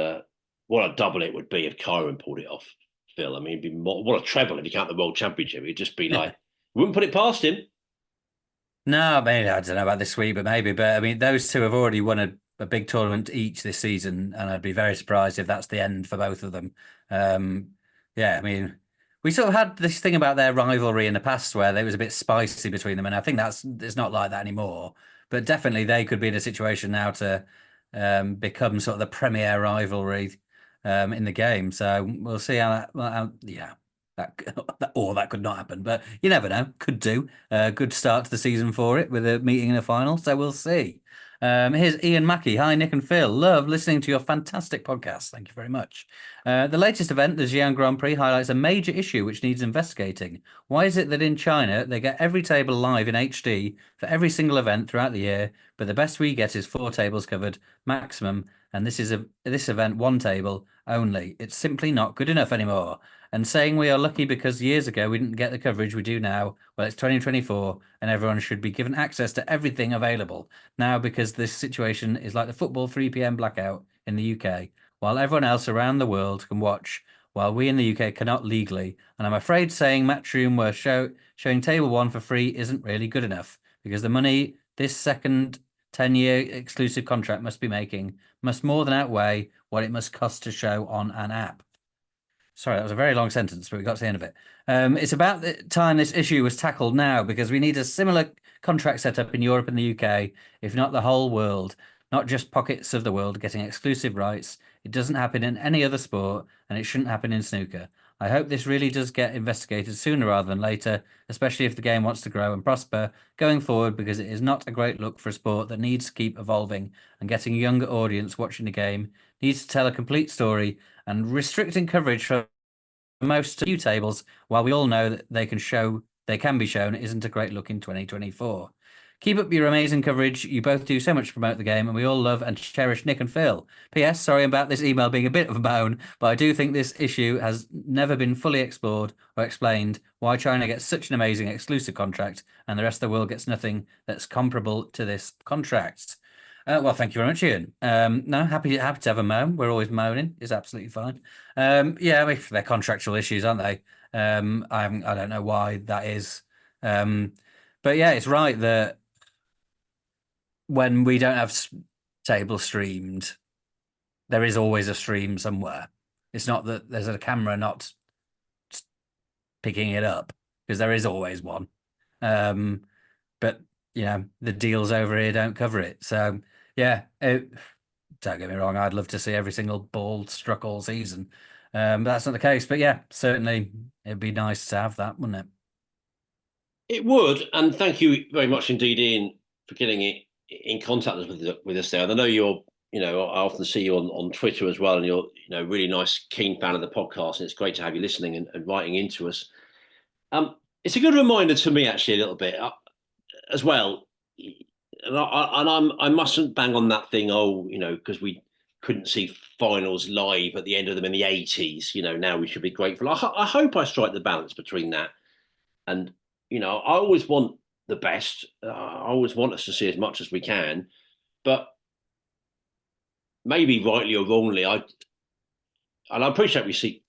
what a double it would be if Kyron pulled it off, Phil. I mean, what a treble if you count the World Championship. It'd just be like, wouldn't put it past him. No, I mean, I don't know about this week, but maybe. But I mean, those two have already won a big tournament each this season, and I'd be very surprised if that's the end for both of them. Yeah, I mean, we sort of had this thing about their rivalry in the past where there was a bit spicy between them, and I think it's not like that anymore. But definitely, they could be in a situation now to become sort of the premier rivalry in the game. So we'll see how that. Yeah. That could not happen, but you never know. Could do. Good start to the season for it with a meeting in a final. So we'll see. Here's Ian Mackey. Hi, Nick and Phil. Love listening to your fantastic podcast. Thank you very much. The latest event, the Xi'an Grand Prix, highlights a major issue which needs investigating. Why is it that in China they get every table live in HD for every single event throughout the year, but the best we get is 4 tables covered maximum, and this event 1 table only? It's simply not good enough anymore. And saying we are lucky because years ago we didn't get the coverage we do now, well, it's 2024 and everyone should be given access to everything available now because this situation is like the football 3 p.m. blackout in the UK, while everyone else around the world can watch, while we in the UK cannot legally. And I'm afraid saying Matchroom were showing Table 1 for free isn't really good enough because the money this second 10-year exclusive contract must be making must more than outweigh what it must cost to show on an app. Sorry, that was a very long sentence, but we got to the end of it. It's about the time this issue was tackled now because we need a similar contract set up in Europe and the UK, if not the whole world, not just pockets of the world getting exclusive rights. It doesn't happen in any other sport, and it shouldn't happen in snooker. I hope this really does get investigated sooner rather than later, especially if the game wants to grow and prosper going forward, because it is not a great look for a sport that needs to keep evolving and getting a younger audience watching the game, needs to tell a complete story, and restricting coverage for most few tables, while we all know that they can be shown, isn't a great look in 2024. Keep up your amazing coverage. You both do so much to promote the game, and we all love and cherish Nick and Phil. P.S. Sorry about this email being a bit of a moan, but I do think this issue has never been fully explored or explained why China gets such an amazing exclusive contract and the rest of the world gets nothing that's comparable to this contract. Well, thank you very much, Ian. No, happy to have a moan. We're always moaning. It's absolutely fine. Yeah, I mean, they're contractual issues, aren't they? I don't know why that is. But yeah, it's right that when we don't have table streamed, there is always a stream somewhere. It's not that there's a camera not picking it up, because there is always one. But the deals over here don't cover it. So yeah, don't get me wrong, I'd love to see every single ball struck all season. But that's not the case. But yeah, certainly it'd be nice to have that, wouldn't it? It would, and thank you very much indeed, Ian, for getting it in contact with us there. And I know you're, I often see you on Twitter as well, and you're, really nice, keen fan of the podcast, and it's great to have you listening and writing into us. It's a good reminder to me, actually, a little bit as well. And I mustn't bang on that thing. Oh, because we couldn't see finals live at the end of them in the 80s. Now we should be grateful. I hope I strike the balance between that and I always want the best. I always want us to see as much as we can, but maybe rightly or wrongly, I appreciate we see,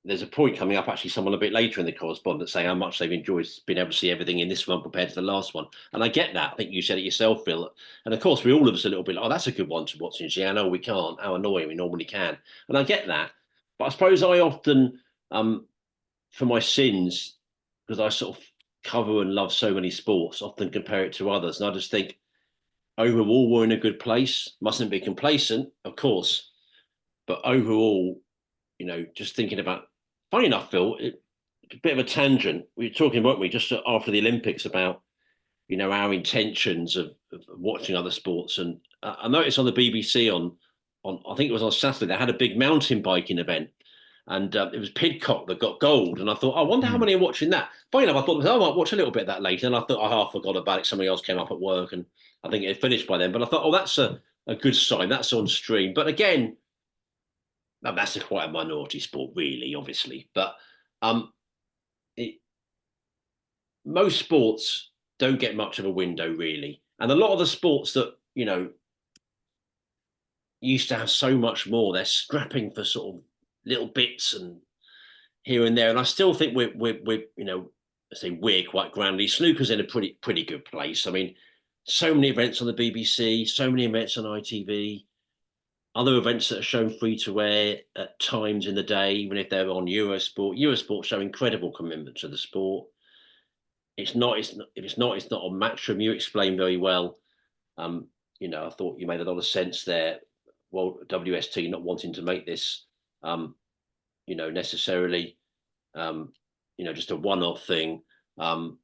there's a point coming up, actually, someone a bit later in the correspondence saying how much they've enjoyed being able to see everything in this one compared to the last one. And I get that. I think you said it yourself, Phil. And of course, we all of us a little bit like, oh, that's a good one to watch in Xi'an. Oh, we can't. How annoying. We normally can. And I get that. But I suppose I often, for my sins, because I sort of cover and love so many sports, often compare it to others. And I just think overall, we're in a good place. Mustn't be complacent, of course. But overall, just thinking about, funny enough, Phil, a bit of a tangent. We were talking, weren't we, just after the Olympics about, our intentions of watching other sports. And I noticed on the BBC on I think it was on Saturday, they had a big mountain biking event. And it was Pidcock that got gold. And I thought, I wonder how many are watching that. Funny enough, I thought, I might watch a little bit of that later. And I thought, I half forgot about it. Somebody else came up at work and I think it finished by then. But I thought, oh, that's a good sign. That's on stream. But again, that's quite a minority sport, really, obviously. But most sports don't get much of a window, really. And a lot of the sports that, used to have so much more, they're scrapping for sort of little bits and here and there. And I still think we're I say we're quite grandly. Snooker's in a pretty good place. I mean, so many events on the BBC, so many events on ITV, other events that are shown free to air at times in the day, even if they're on Eurosport. Eurosport show incredible commitment to the sport. It's not on Matchroom. You explained very well. I thought you made a lot of sense there. Well, WST not wanting to make this, necessarily, just a one-off thing. And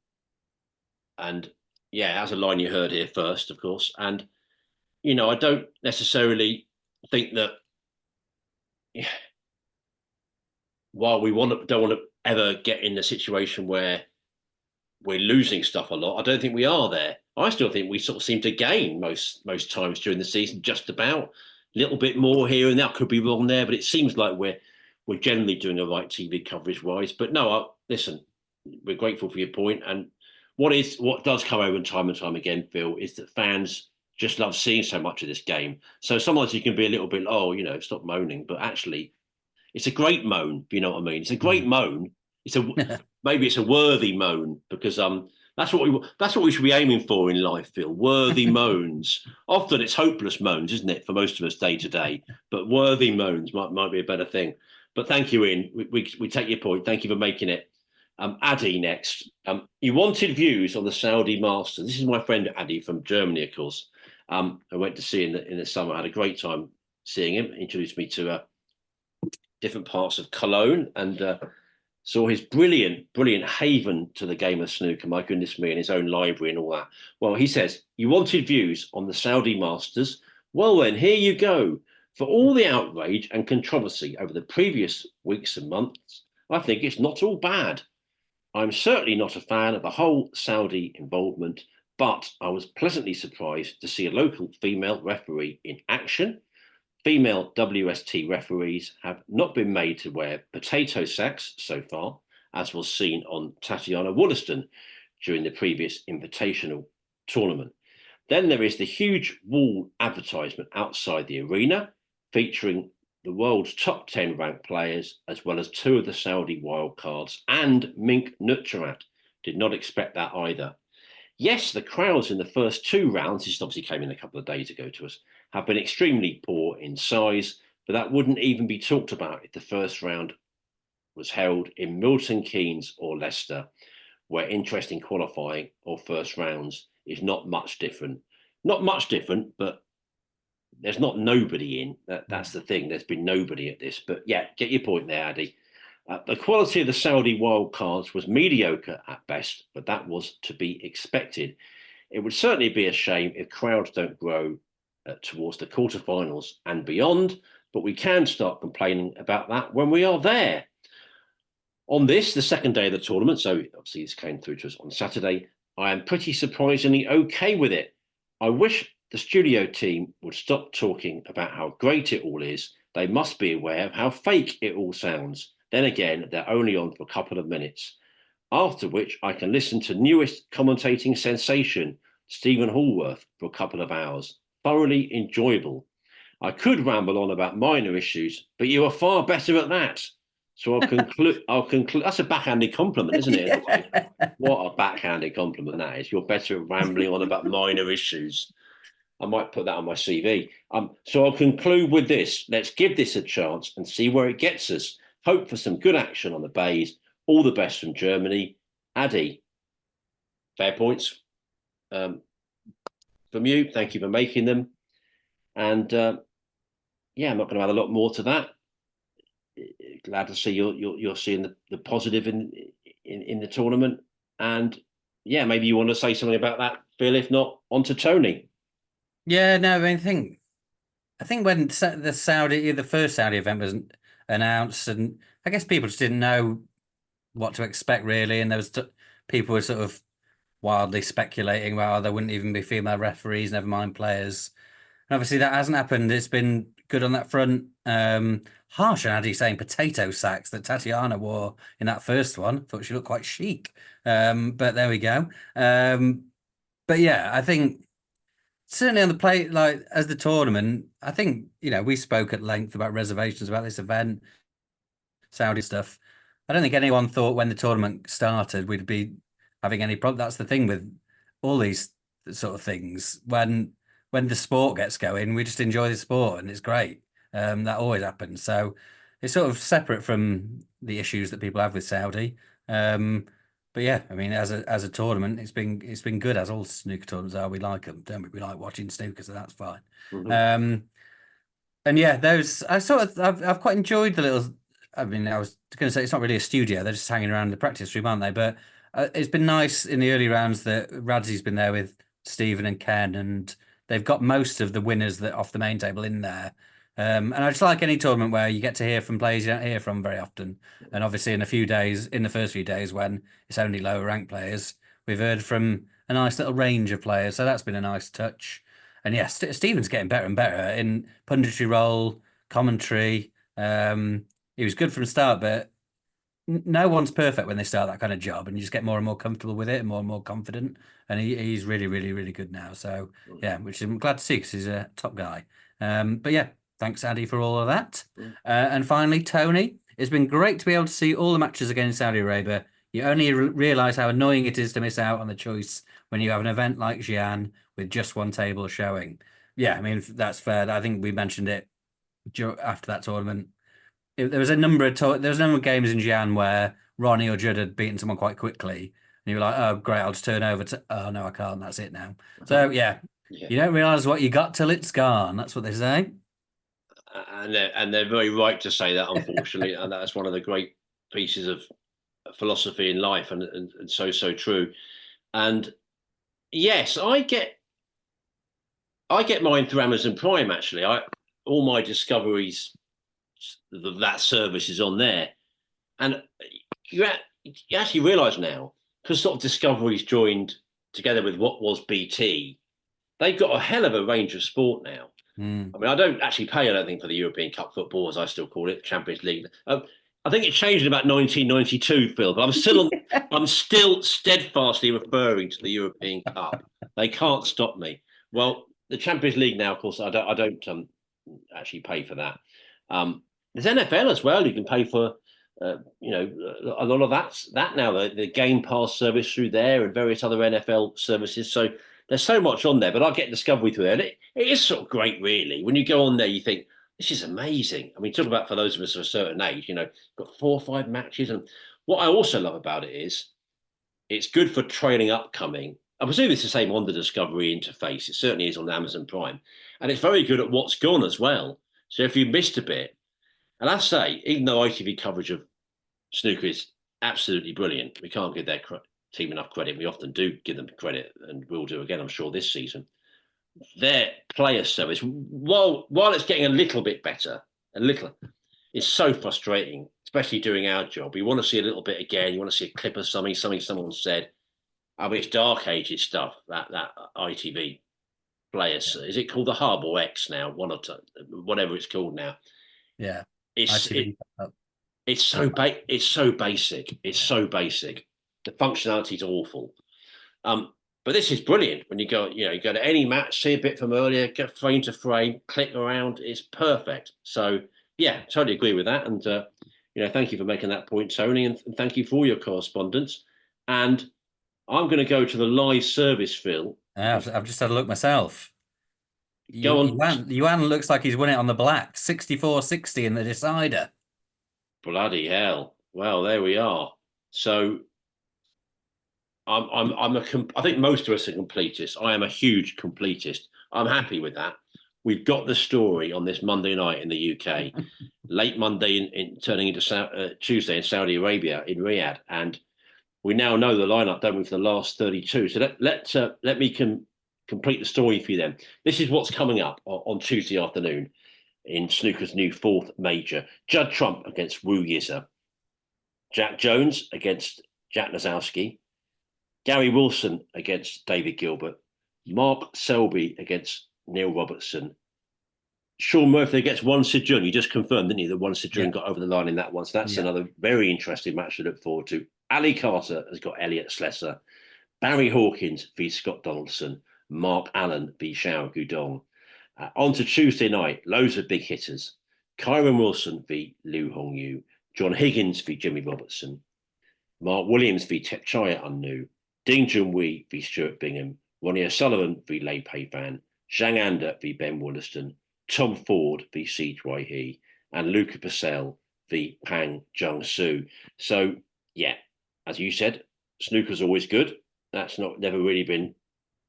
Yeah, that's a line you heard here first, of course. And I don't necessarily think that yeah, while we don't want to ever get in the situation where we're losing stuff a lot, I don't think we are there. I still think we sort of seem to gain most times during the season, just about a little bit more here and there. Could be wrong there, but it seems like we're generally doing the right TV coverage wise. But no, listen, we're grateful for your point. And what does come over time and time again, Phil, is that fans just love seeing so much of this game. So sometimes you can be a little bit, oh, stop moaning, but actually it's a great moan. You know what I mean? It's a great moan. It's a maybe it's a worthy moan because that's what we should be aiming for in life, Phil. Worthy moans. Often it's hopeless moans, isn't it, for most of us day to day? But worthy moans might be a better thing. But thank you, Ian. We take your point. Thank you for making it. Addy next. You wanted views on the Saudi Masters. This is my friend Addy from Germany, of course. I went to see in the summer. I had a great time seeing him. He introduced me to different parts of Cologne and saw his brilliant haven to the game of snooker. My goodness me, and his own library and all that. Well, he says, you wanted views on the Saudi Masters. Well, then, here you go. For all the outrage and controversy over the previous weeks and months, I think it's not all bad. I'm certainly not a fan of the whole Saudi involvement, but I was pleasantly surprised to see a local female referee in action. Female WST referees have not been made to wear potato sacks so far, as was seen on Tatiana Wollaston during the previous Invitational tournament. Then there is the huge wall advertisement outside the arena featuring the world's top 10 ranked players, as well as two of the Saudi wildcards and Mink Nutcharat. Did not expect that either. Yes, the crowds in the first two rounds, this obviously came in a couple of days ago to us, have been extremely poor in size, but that wouldn't even be talked about if the first round was held in Milton Keynes or Leicester, where interest in qualifying or first rounds is not much different. Not much different, but there's not nobody in. That's the thing. There's been nobody at this. But yeah, get your point there, Addy. The quality of the Saudi wildcards was mediocre at best, but that was to be expected. It would certainly be a shame if crowds don't grow towards the quarterfinals and beyond, but we can start complaining about that when we are there. On this, the second day of the tournament, so obviously this came through to us on Saturday, I am pretty surprisingly okay with it. I wish the studio team would stop talking about how great it all is. They must be aware of how fake it all sounds. Then again, they're only on for a couple of minutes, after which I can listen to newest commentating sensation, Stephen Hallworth, for a couple of hours. Thoroughly enjoyable. I could ramble on about minor issues, but you are far better at that. So I'll conclude. That's a backhanded compliment, isn't it? In a way? What a backhanded compliment that is. You're better at rambling on about minor issues. I might put that on my CV. So I'll conclude with this. Let's give this a chance and see where it gets us. Hope for some good action on the bays. All the best from Germany. Addy, fair points from you. Thank you for making them. And yeah, I'm not going to add a lot more to that. Glad to see you're seeing the positive in the tournament. And yeah, maybe you want to say something about that, Phil. If not, on to Tony. Yeah, no, I think when the first Saudi event was announced, and I guess people just didn't know what to expect really, and there was people were sort of wildly speculating about there wouldn't even be female referees, never mind players. And obviously that hasn't happened. It's been good on that front. Harsh on Addy saying potato sacks that Tatiana wore in that first one. Thought she looked quite chic. But there we go. But yeah, I think certainly on the play, like as the tournament, I think, we spoke at length about reservations about this event, Saudi stuff. I don't think anyone thought when the tournament started we'd be having any problem. That's the thing with all these sort of things. When the sport gets going, we just enjoy the sport and it's great. That always happens. So it's sort of separate from the issues that people have with Saudi. But yeah, I mean, as a tournament, it's been good, as all snooker tournaments are. We like them, don't we? We like watching snooker, so that's fine. Mm-hmm. And yeah, I've quite enjoyed the little. I mean, I was going to say it's not really a studio; they're just hanging around the practice room, aren't they? But It's been nice in the early rounds that Radzie's been there with Stephen and Ken, and they've got most of the winners that off the main table in there. And I just like any tournament where you get to hear from players you don't hear from very often. And obviously, in a few days, in the first few days when it's only lower ranked players, we've heard from a nice little range of players. So that's been a nice touch. And yes, Stephen's getting better and better in punditry role, commentary. He was good from the start, but no one's perfect when they start that kind of job, and you just get more and more comfortable with it and more confident. And he's really, really, really good now. So yeah, which I'm glad to see because he's a top guy. But yeah, thanks, Addy, for all of that. And finally, Tony, it's been great to be able to see all the matches against Saudi Arabia. You only realise how annoying it is to miss out on the choice when you have an event like Xi'an with just one table showing. Yeah, I mean that's fair. I think we mentioned it after that tournament. There was a number of games in Xi'an where Ronnie or Judd had beaten someone quite quickly, and you were like, "Oh, great! I'll just turn over to. Oh no, I can't. That's it now." So yeah, you don't realise what you got till it's gone. That's what they say. And they're very right to say that, unfortunately, and that's one of the great pieces of philosophy in life, and so true. And yes, I get mine through Amazon Prime. Actually, I all my discoveries, that service is on there, and you, you actually realise now, because sort of Discovery's joined together with what was BT, they've got a hell of a range of sport now. I mean, I don't actually pay, I don't think, for the European Cup football, as I still call it, Champions League. I think it changed in about 1992, Phil, but I'm still steadfastly referring to the European Cup. They can't stop me. Well, the Champions League now, of course, I don't actually pay for that. There's NFL as well. You can pay for, a lot of that now. The Game Pass service through there and various other NFL services. So there's so much on there, but I get Discovery through there. And it is sort of great, really. When you go on there, you think, this is amazing. I mean, talk about for those of us of a certain age, got 4 or 5 matches. And what I also love about it is it's good for trailing upcoming. I presume it's the same on the Discovery interface. It certainly is on Amazon Prime. And it's very good at what's gone as well. So if you missed a bit, and I say, even though ITV coverage of snooker is absolutely brilliant, we can't give their team enough credit. We often do give them credit, and we'll do again, I'm sure, this season. Their player service, while it's getting a little bit better, it's so frustrating, especially doing our job. You want to see a little bit again. You want to see a clip of something someone said. I mean, it's dark ages stuff, that ITV players. Is it called the Hub or X now? One or two, whatever it's called now. Yeah. It's so basic. It's so basic. The functionality is awful. But this is brilliant. When you go to any match, see a bit from earlier, get frame to frame, click around. It's perfect. So yeah, totally agree with that. And thank you for making that point, Tony, and thank you for all your correspondence. And I'm going to go to the live service, Phil. I've just had a look myself. Go on. Yuan looks like he's won it on the black. 64-60 in the decider. Bloody hell. Well, there we are. So I think most of us are completists. I am a huge completist. I'm happy with that. We've got the story on this Monday night in the UK, late Monday in turning into Tuesday in Saudi Arabia, in Riyadh. And we now know the lineup, don't we, for the last 32. So let me complete the story for you then. This is what's coming up on Tuesday afternoon in snooker's new 4th major. Judd Trump against Wu Yizha. Jack Jones against Jack Nazowski. Gary Wilson against David Gilbert. Mark Selby against Neil Robertson. Sean Murphy against Juan Sejun. You just confirmed, didn't you, that Juan Sejun got over the line in that one. So that's another very interesting match to look forward to. Ali Carter has got Elliot Slesser. Barry Hawkins v Scott Donaldson. Mark Allen v Xiao Gudong. On to Tuesday night, loads of big hitters. Kyron Wilson v Liu Hongyu. John Higgins v Jimmy Robertson. Mark Williams v Techchaya Unnu. Ding Junhui v Stuart Bingham. Ronnie O'Sullivan v Lei Pei Fan. Zhang Anda v Ben Wollaston. Tom Ford v Siege Wai He. And Luca Purcell v Pang Jung Soo. So, yeah, as you said, snooker's always good. That's never really been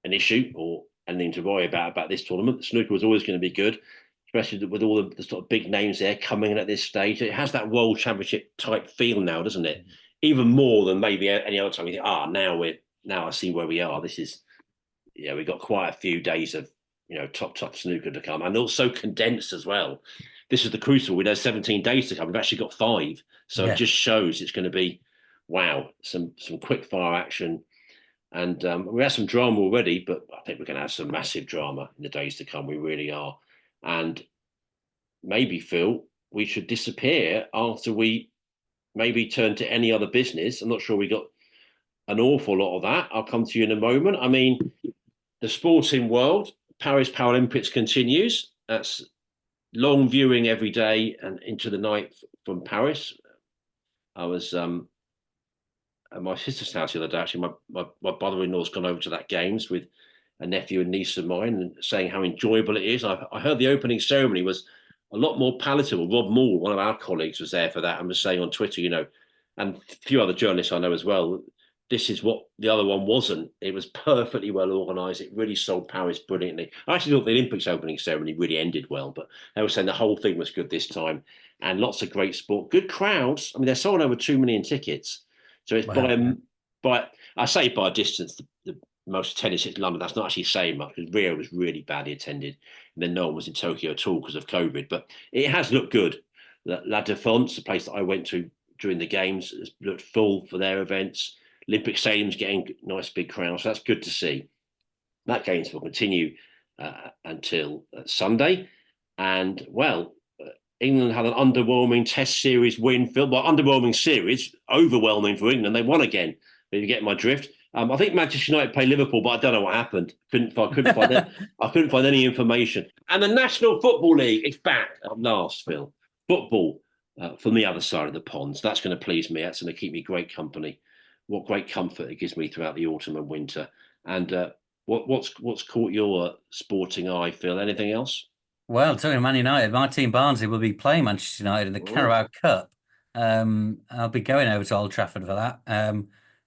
an issue or anything to worry about this tournament. Snooker was always going to be good, especially with all the sort of big names there coming in at this stage. It has that World Championship type feel now, doesn't it? even more than maybe any other time. You think, now I see where we are. We've got quite a few days of top snooker to come, and also condensed as well. This is the crucial. We know 17 days to come. We've actually got 5, so it just shows it's going to be wow, some quick fire action. And we have some drama already, but I think we're going to have some massive drama in the days to come. We really are. And maybe, Phil, we should disappear after we maybe turn to any other business. I'm not sure we got an awful lot of that. I'll come to you in a moment. I mean, the sporting world, Paris Paralympics continues. That's long viewing every day and into the night from Paris. I was at my sister's house the other day. Actually, my brother-in-law's gone over to that games with a nephew and niece of mine, and saying how enjoyable it is. I heard the opening ceremony was a lot more palatable. Rob Moore, one of our colleagues, was there for that and was saying on Twitter, and a few other journalists I know as well, this is what the other one wasn't. It was perfectly well organised. It really sold Paris brilliantly. I actually thought the Olympics opening ceremony really ended well, but they were saying the whole thing was good this time, and lots of great sport, good crowds. I mean, they're sold over 2 million tickets, so it's by I say by a distance the most tennis in London. That's not actually saying much because Rio was really badly attended, and then no one was in Tokyo at all because of COVID. But it has looked good. La Défense, the place that I went to during the games, has looked full for their events. Olympic Stadium's getting nice big crowds, so that's good to see. That games will continue until Sunday, and England had an underwhelming Test series win. Underwhelming series, overwhelming for England. They won again. If you get my drift. I think Manchester United played Liverpool, but I don't know what happened. I couldn't find any information. And the National Football League is back up last, Phil. Football from the other side of the pond. So that's going to please me. That's going to keep me great company. What great comfort it gives me throughout the autumn and winter. And what's caught your sporting eye, Phil? Anything else? Well, talking of Man United, my team Barnsley will be playing Manchester United in the Carabao Cup. I'll be going over to Old Trafford for that.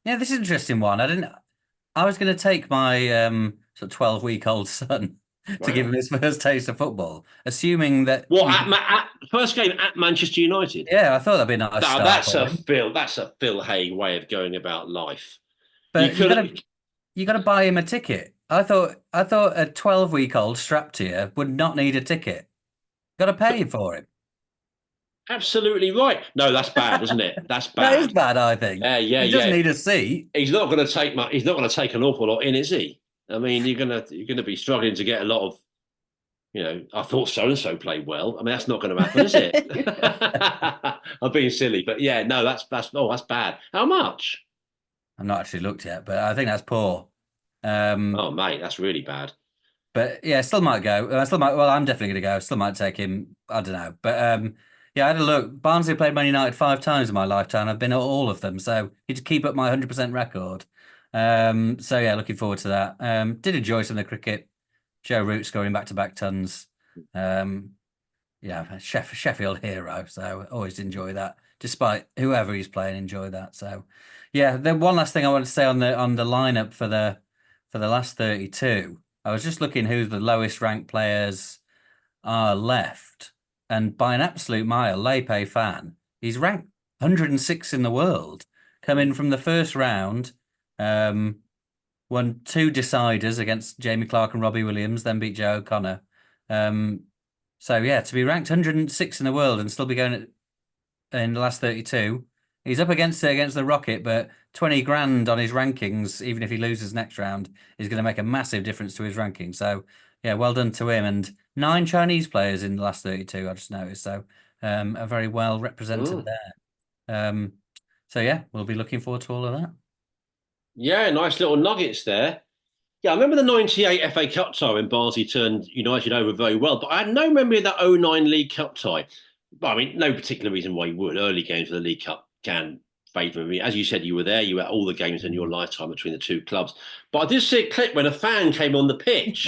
Yeah, this is an interesting one. I was going to take my sort of 12-week-old son to give him his first taste of football, assuming that at first game at Manchester United. Yeah, I thought that'd be a nice start. That's a Phil Hay way of going about life. But you got to buy him a ticket. I thought a 12-week-old strapped to you would not need a ticket. Got to pay for him. Absolutely right. No, that's bad, isn't it? That's bad. That is bad, I think. He doesn't need a seat. He's not going to take much. He's not going to take an awful lot in, is he? I mean, you're gonna be struggling to get a lot of. I thought so and so played well. I mean, that's not going to happen, is it? I'm being silly, but yeah, no, that's bad. How much? I've not actually looked yet, but I think that's poor. Oh, mate, that's really bad. But yeah, still might go. Well, I'm definitely going to go. Still might take him. I don't know. But yeah, I had a look. Barnsley played Man United 5 times in my lifetime. I've been at all of them. So need to keep up my 100% record. So yeah, looking forward to that. Did enjoy some of the cricket. Joe Root scoring back-to-back tons. Yeah, Sheffield hero. So always enjoy that. Despite whoever he's playing, enjoy that. So yeah, the one last thing I want to say on the lineup for the last 32. I was just looking who the lowest ranked players are left, and by an absolute mile, Lepe Fan, he's ranked 106 in the world, coming from the first round, won 2 deciders against Jamie Clark and Robbie Williams, then beat Joe O'Connor. So yeah, to be ranked 106 in the world and still be going in the last 32. He's up against the Rocket, but 20 grand on his rankings, even if he loses next round, is going to make a massive difference to his ranking. So, yeah, well done to him. And 9 Chinese players in the last 32, I just noticed. So, are very well represented there. So, yeah, we'll be looking forward to all of that. Yeah, nice little nuggets there. Yeah, I remember the 98 FA Cup tie when Barnsley turned United over very well, but I had no memory of that 09 League Cup tie. But I mean, no particular reason why you would. Early games of the League Cup can favour me. As you said, you were there. You were at all the games in your lifetime between the 2 clubs. But I did see a clip when a fan came on the pitch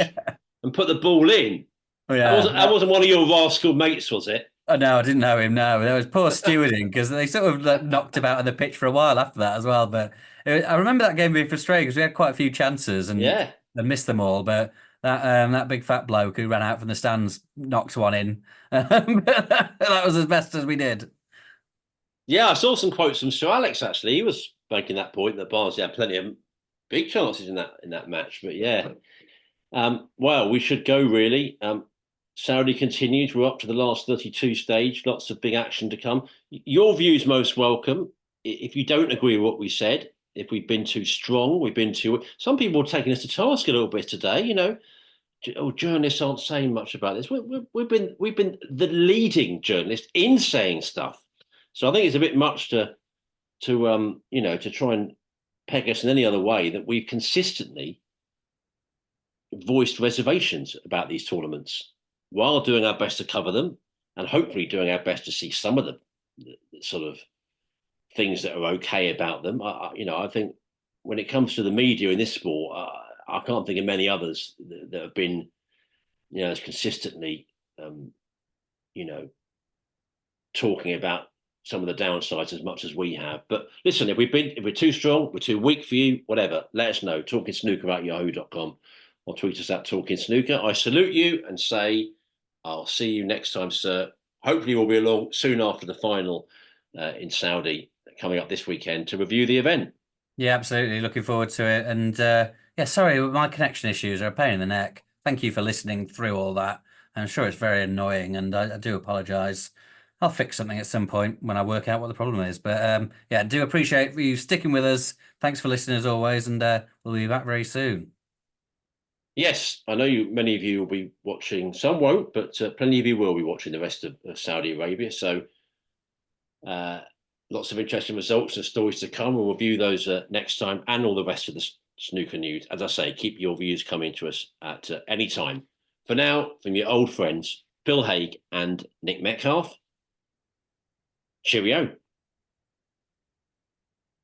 and put the ball in. Oh, yeah. That wasn't one of your rascal mates, was it? Oh, no, I didn't know him, no. There was poor stewarding because they sort of knocked about on the pitch for a while after that as well. But I remember that game being frustrating because we had quite a few chances and missed them all. But that big fat bloke who ran out from the stands knocked one in. That was as best as we did. Yeah, I saw some quotes from Sir Alex actually. He was making that point that Barnsley had plenty of big chances in that match. But yeah, well, we should go really. Saudi continues. We're up to the last 32 stage. Lots of big action to come. Your view's most welcome. If you don't agree with what we said, if we've been too strong, we've been too. Some people are taking us to task a little bit today. You know, journalists aren't saying much about this. We've been the leading journalist in saying stuff. So I think it's a bit much to you know, to try and peg us in any other way that we've consistently voiced reservations about these tournaments while doing our best to cover them and hopefully doing our best to see some of the sort of things that are okay about them. You know, I think when it comes to the media in this sport, I can't think of many others that have been, you know, as consistently, you know, talking about some of the downsides as much as we have. But listen, if we're too strong, we're too weak for you, whatever, let us know. TalkingSnooker@yahoo.com or tweet us at Talking Snooker. I salute you and say I'll see you next time, sir. Hopefully we'll be along soon after the final in Saudi coming up this weekend to review the event. Yeah, absolutely. Looking forward to it. And yeah, sorry, my connection issues are a pain in the neck. Thank you for listening through all that. I'm sure it's very annoying, and I do apologise. I'll fix something at some point when I work out what the problem is. But yeah, I do appreciate you sticking with us. Thanks for listening as always, and we'll be back very soon. Yes, I know you. Many of you will be watching. Some won't, but plenty of you will be watching the rest of Saudi Arabia. So uh, lots of interesting results and stories to come. We'll review those next time and all the rest of the snooker news. As I say, keep your views coming to us at any time. For now, from your old friends, Phil Haig and Nick Metcalf, cheerio.